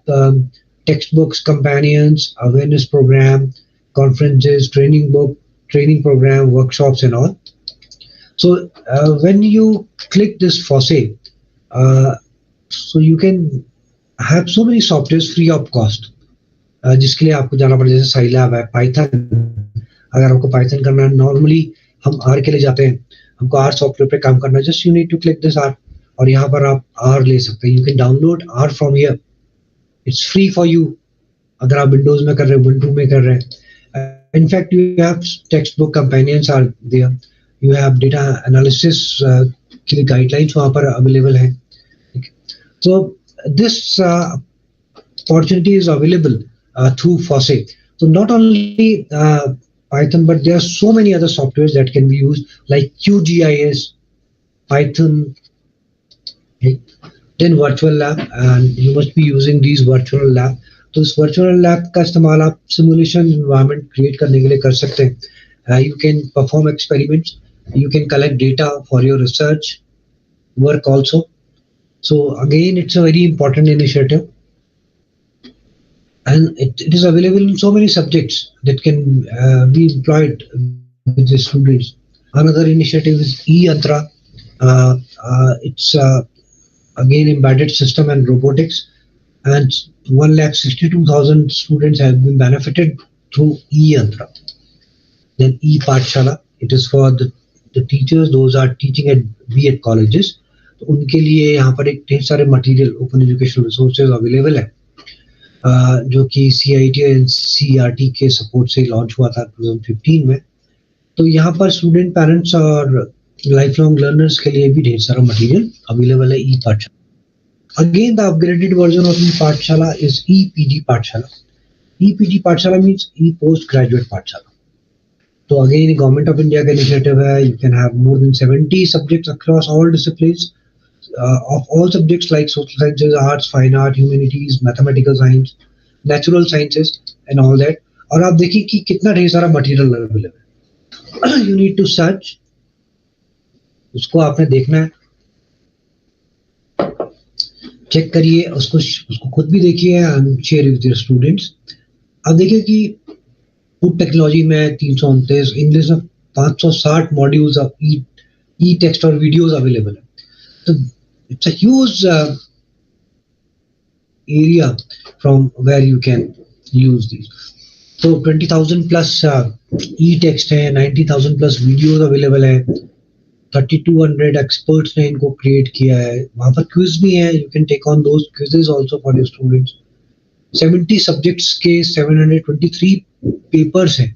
textbooks, companions, awareness program, conferences, training book, training program, workshops and all. So when you click this FOSSEE, so you can have so many softwares free of cost. जिसके लिए आपको जाना पड़े, जैसे साइलैब है, पाइथन. अगर आपको पाइथन करना है, नॉर्मली हम R के लिए जाते हैं, हमको R सॉफ्टवेयर पे काम करना है, just you need to click this R, और यहाँ पर आप R ले सकते हैं. You can download R from here, it's free for you. अगर आप विंडोज में कर रहे हैं, विंडो में कर रहे हैं. In fact you have text book, companions are there, you have data analysis के लिए गाइडलाइंस वहाँ पर अवेलेबल है. So this opportunity is available through FOSSEE. So not only Python, but there are so many other softwares that can be used, like QGIS, Python, okay? Then virtual lab, and you must be using these virtual lab. तो इस virtual lab का इस्तेमाल आप simulation environment create करने के लिए कर सकते हैं. You can perform experiments, you can collect data for your research work also. So again, it's a very important initiative, and it is available in so many subjects that can be employed with the students. Another initiative is E-Yantra. It's again embedded system and robotics, and 1,62,000 students have been benefited through e-yantra. Then e-Pathshala, it is for the teachers, those are teaching at B.Ed colleges. तो उनके लिए यहाँ पर एक ढेर सारे material open educational resources available है, जो कि CIT और NCERT के सपोर्ट से लॉन्च हुआ था 2015 में. तो यहाँ पर स्टूडेंट, पेरेंट्स और लाइफ लॉन्ग लर्नर्स के लिए भी ढेर सारा मटेरियल अवेलेबल है e-Pathshala. Again, the upgraded version of e-Pathshala is e-PG Pathshala. e-PG Pathshala means e-Postgraduate Pathshala. So again, Government of India का initiative है. You can have more than 70 subjects across all disciplines, of all subjects like social sciences, arts, fine art, humanities, mathematical science, natural sciences and all that. और आप देखिए कि कितना ढेर सारा मटेरियल अवेलेबल है. You need to search, उसको आपने देखना है, चेक करिए, उसको खुद भी देखिए and share with your students. अब देखिए कि फूड टेक्नोलॉजी में 329, इंग्लिश में 560 मॉड्यूल्स ऑफ ई टेक्स्ट और वीडियोस अवेलेबल है. तो it's a huge area from where you can use this. तो 20,000 प्लस ई टेक्स्ट है, 90,000 प्लस वीडियोस अवेलेबल है, 3,200 एक्सपर्ट्स ने इनको क्रिएट किया है. वहाँ पर क्विज भी है, you can take on those quizzes also for your students. 70 subjects के 723 पेपर्स हैं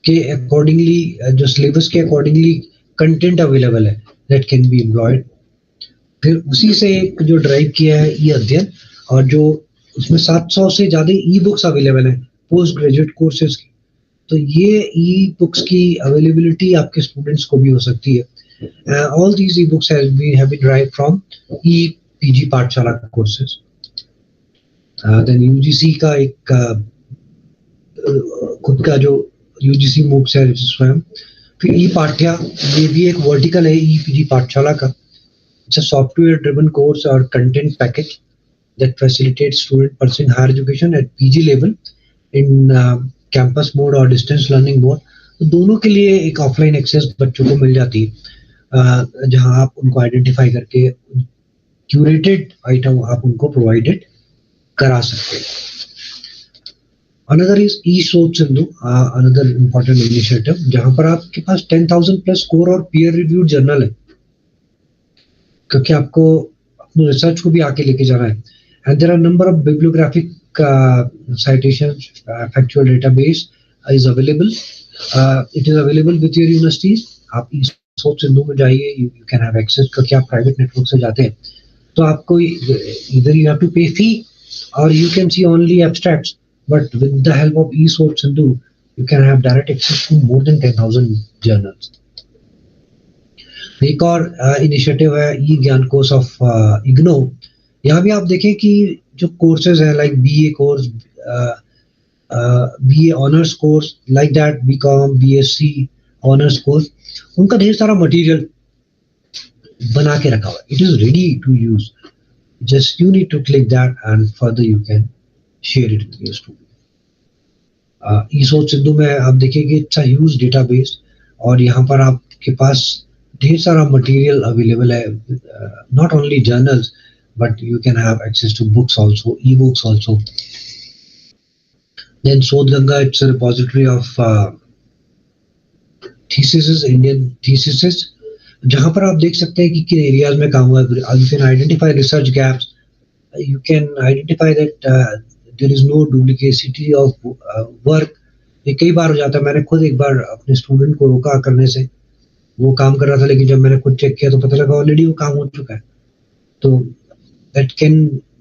के अकॉर्डिंगली, जो सिलेबस के अकॉर्डिंगली कंटेंट अवेलेबल है दैट कैन बी एम्प्लॉयड. फिर उसी से एक जो ड्राइव किया है ई अध्ययन, और जो उसमें 700 से ज़्यादा ई बुक्स अवेलेबल हैं पोस्ट ग्रेजुएट कोर्सेज की. तो ये ई बुक्स की अवेलेबिलिटी आपके स्टूडेंट्स को भी हो सकती है. All these e-books have been derived from e-PG Pathshala courses. Then UGC का एक खुद का जो UGC MOOCs है स्वयं. फिर e-पाठ्या, ये भी एक वर्टिकल है e-PG Pathshala का. It's a software-driven course or content package that facilitates student pursuing higher education at PG level in campus mode or distance learning mode. तो दोनों के लिए एक ऑफलाइन एक्सेस बच्चों को मिल जाती है, जहां आप उनको आइडेंटिफाई करके क्यूरेटेड आइटम आप उनको प्रोवाइडेड करा सकते हैं. Another is e-Shodh Sindhu, another important initiative, जहां पर आपके पास 10,000 प्लस स्कोर और पीयर रिव्यूड जर्नल है, क्योंकि आपको अपने रिसर्च को भी आके लेके जाना है. And there are number of bibliographic citations, factual database is available. It is available with your universities. आप सोच सिंधु में जाइए, you can have access, क्योंकि आप प्राइवेट नेटवर्क से जाते हैं तो आपको either you have to pay fee or you can see only abstracts, but with the help of e-Soch Sindhu you can have direct access to more than 10,000 journals. एक और इनिशिएटिव है ई ज्ञान कोर्स ऑफ इग्नो. यहाँ भी आप देखें कि जो कोर्सेज हैं like BA course, BA honours course, like that BCom, BSc honours course, उनका ढेर सारा मटेरियल बना के रखा हुआ है. It is ready to use, just you need to click that and further you can share it with your student. E-Shodh Sindhu में आप देखेंगे इट्स अ ह्यूज डेटाबेस, और यहाँ पर आपके पास ढेर सारा मटेरियल अवेलेबल है, not only journals but you can have access to books also, e-books also. Then Sodh Ganga, it's a repository of theses, Indian theses, जहाँ पर आप देख सकते हैं कि किन एरियाज में काम हुआ है. You can identify research gaps. You can identify that there is no duplicity of work. ये कई बार हो जाता है. मैंने खुद एक बार अपने स्टूडेंट को रोका करने से, वो काम कर रहा था, लेकिन जब मैंने खुद चेक किया तो पता लगा ऑलरेडी वो काम हो चुका है. तो that can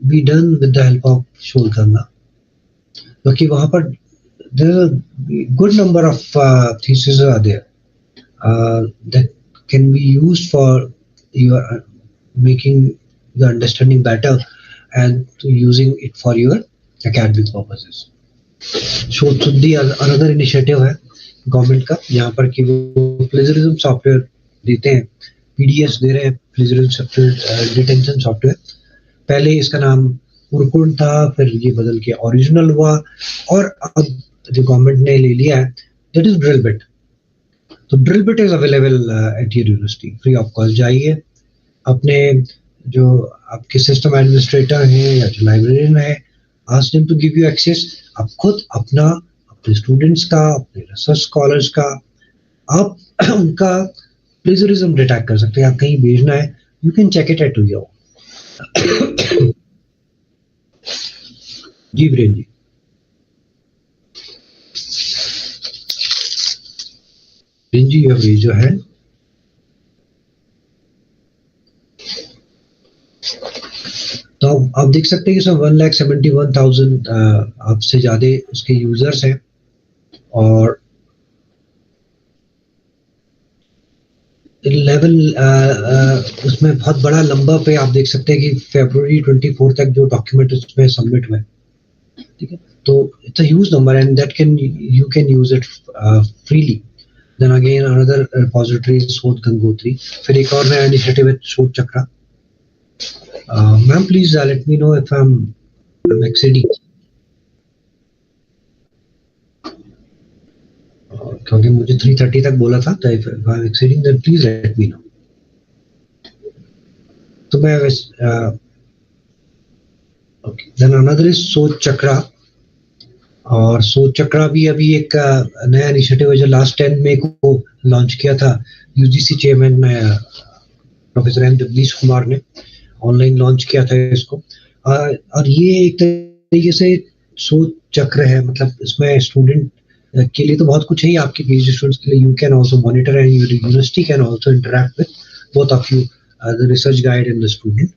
be done with the help of Sodh Ganga, क्योंकि वहाँ पर there is a good number of theses are there that can be used for your making the understanding better and using it for your academic purposes. Shodh Shuddhi another initiative है गवर्नमेंट का, यहाँ पर कि वो प्लेजरिज्म सॉफ्टवेयर देते हैं, PDS दे रहे हैं, प्लेजरिज्म सॉफ्टवेयर डिटेंशन सॉफ्टवेयर. पहले इसका नाम उर्कुंड था, फिर ये बदल के ओरिजिनल हुआ, और अब जो गवर्नमेंट ने ले लिया है दैट इज ड्रिल बिट. तो drill bit is available at your university free of cost. जाइए, अपने जो आपके सिस्टम एडमिनिस्ट्रेटर हैं या जो लाइब्रेरियन है, ask them to give you access. आप खुद अपने स्टूडेंट्स का, अपने रिसर्च स्कॉलर्स का आप उनका प्लेजरिज्म डिटेक्ट कर सकते हैं। आप कहीं भेजना है, you can check it at your. Ji Viren ji. Viren ji, you have raised your hand. तो आप देख सकते हैं कि इसमें 1,71,000 आपसे ज्यादा उसके यूजर्स हैं और लेवल उसमें बहुत बड़ा लंबा पे आप देख सकते हैं कि February 24 तक जो डॉक्यूमेंट उसमें सबमिट हुए, ठीक है। तो it's a huge number and that you can use it freely. Then again another repository Shodh Gangotri, फिर एक और नया इनिशिएटिव है Shodh Chakra. Ma'am please let me know if I am exceeding, क्योंकि मुझे 3:30 तक बोला था, तो if I am exceeding then please let me know. तो मैं ओके, देन अनदर इज शोध चक्रा, और शोध चक्रा भी अभी एक नया इनिशिएटिव है जो लास्ट 10 मई को लॉन्च किया था UGC chairman professor M Jagadesh Kumar ने ऑनलाइन लॉन्च किया था इसको। और ये एक तरीके से शोध चक्र है, मतलब इसमें स्टूडेंट के लिए तो बहुत कुछ है ही, आपके पीएचडी स्टूडेंट्स के लिए you can also monitor and your university can also interact with both of you, the research guide and the student.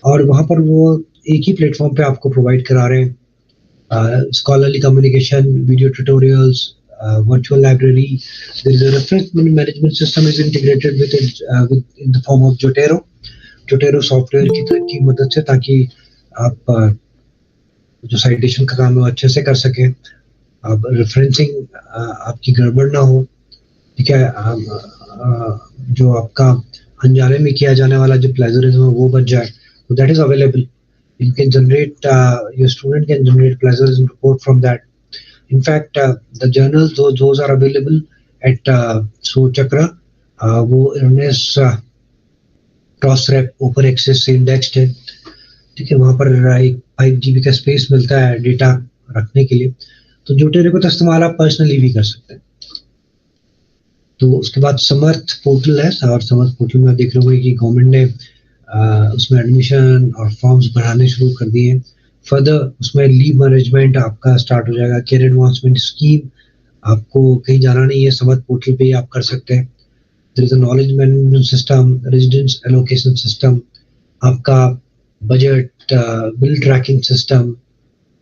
और वहाँ पर वो एक ही प्लेटफॉर्म पे आपको प्रोवाइड करा रहे हैं scholarly communication, video tutorials, virtual library. There is a reference management system is integrated with it in the form of Jotero software की मदद से, ताकि आप जो साइटेशन का काम है वो अच्छे से कर सके, आप रेफरेंसिंग आपकी गड़बड़ ना हो, ठीक है। जो आपका अनजाने में किया जाने वाला जो प्लेजरिज्म है वो बच जाए, तो that is available. You can generate, your student can generate plagiarism report from that. In fact, the journals, those are available at Shod Chakra. वो इन्होंने cross-ref open access से indexed है, ठीक है। वहाँ पर एक 5 GB का स्पेस मिलता है डेटा रखने के लिए, तो जोटेरो को तो इस्तेमाल आप पर्सनली भी कर सकते हैं। तो उसके बाद समर्थ पोर्टल है, और समर्थ पोर्टल में देख रहे होंगे कि गवर्नमेंट ने उसमें एडमिशन और फॉर्म्स बढ़ाने शुरू कर दिए हैं। फर्दर उसमें लीव मैनेजमेंट आपका स्टार्ट हो जाएगा, कैरियर एडवांसमेंट स्कीम, आपको कहीं जाना नहीं है, समर्थ पोर्टल पे ही आप कर सकते हैं। There is a knowledge management system, residence allocation system, आपका बजट बिल ट्रैकिंग सिस्टम,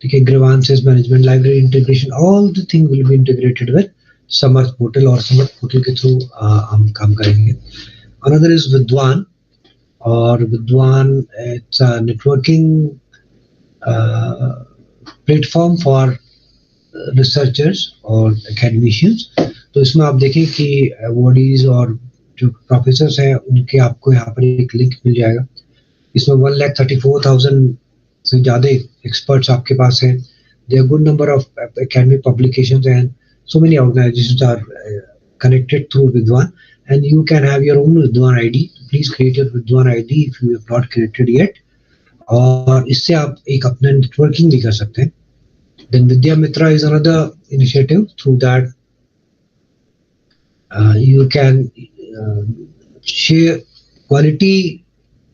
ठीक है, grievances management, library integration, all the thing will be integrated with Samarth portal, और समर्थ पोर्टल के थ्रू हम काम करेंगे। अनदर इज विद्वान, और विद्वान it's a networking platform for researchers और एकेडमिशियंस। तो इसमें आप देखें कि अवॉर्डीज और जो प्रोफेसर्स हैं उनके आपको यहाँ पर एक लिंक मिल जाएगा। इसमें 1,34,000 से ज़्यादा एक्सपर्ट्स आपके पास हैं। There are good number of academic publications and so many organizations are connected through Vidwan, and you can have your own Vidwan ID. Please create your Vidwan ID if you have not created yet. और इससे आप एक अपना नेटवर्किंग भी कर सकते हैं। Then Vidya Mitra is another initiative. Through that, you can share quality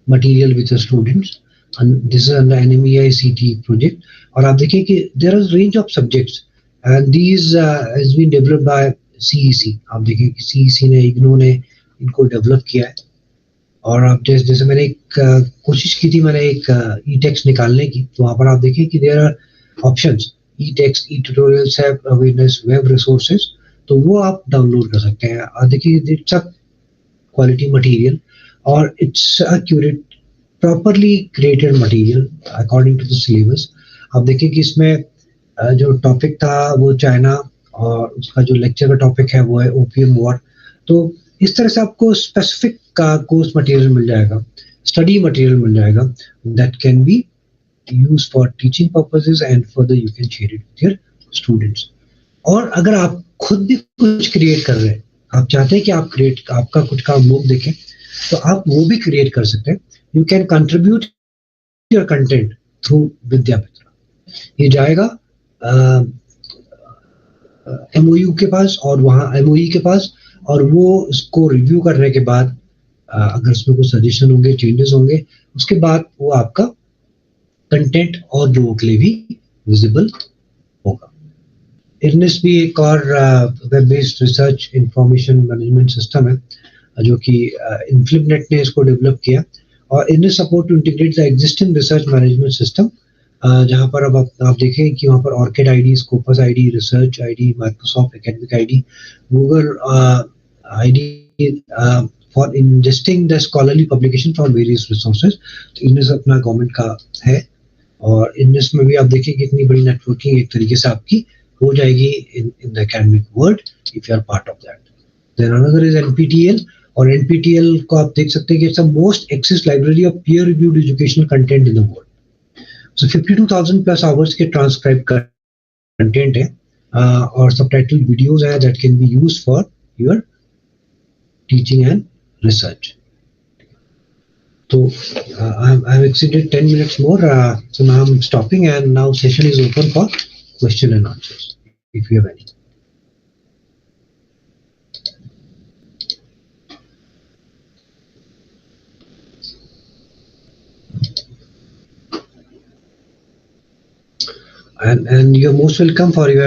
material with your students. And this is an NMEI-CT project. और आप देखिए कि there is range of subjects, and these has been developed by CEC. आप देखिए कि CEC ने, IGNO ने इनको डेवलप किया है। और आप जैसे मैंने एक कोशिश की थी, मैंने एक ई-टेक्स्ट निकालने की, तो वहाँ पर आप देखिए कि देयर आर ऑप्शंस, ई-टेक्स्ट, ई-ट्यूटोरियल्स है, अवेयरनेस, वेब रिसोर्सेज, तो वो आप डाउनलोड कर सकते हैं। और देखिए इट्स अ क्वालिटी मटेरियल, और it's accurate, properly created material according to the syllabus. आप देखिए कि इसमें जो टॉपिक था वो चाइना, और उसका जो लेक्चर का टॉपिक है वो है ओपियम वॉर। तो इस तरह से आपको स्पेसिफिक का कोर्स मटेरियल मिल जाएगा, स्टडी मटेरियल मिल जाएगा, that can B use for teaching purposes, and further you can share it with your students. और अगर आप खुद भी कुछ क्रिएट कर रहे हैं, आप चाहते हैं कि आपका कुछ काम लोग देखें, तो आप वो भी क्रिएट कर सकते हैं। You can contribute your content through Vidyapitra. ये जाएगा MOU के पास और वहाँ MOE के पास, और वो इसको रिव्यू करने के बाद अगर उसमें कुछ सजेशन होंगे, चेंजेस होंगे, उसके बाद वो आपका कंटेंट और लोगों के लिए भी विजिबल होगा। इर्नेस भी एक और web based research information management system है जो कि इन्फ्लिपनेट ने इसको डेवलप किया, और IRINS support to integrate the existing research management system, जहाँ पर अब आप देखें कि वहाँ पर ORCID ID, Scopus ID, research ID, Microsoft Academic ID, Google ID for ingesting the scholarly publication from various resources. तो इनमें अपना गवर्नमेंट का है, और इनमें भी आप देखिए कि इतनी बड़ी नेटवर्किंग एक तरीके से आपकी हो जाएगी in the academic world if you are part of that. Then another is NPTEL, और NPTEL को आप देख सकते हैं कि it's the most access library of peer reviewed educational content in the world. So 52,000 plus hours के ट्रांसक्राइब कंटेंट है, और सबटाइटल वीडियोस हैं that can be used for your teaching and research. So I've exceeded 10 minutes more, so now I'm stopping, and now session is open for question and answers if you have any. And you're most welcome for your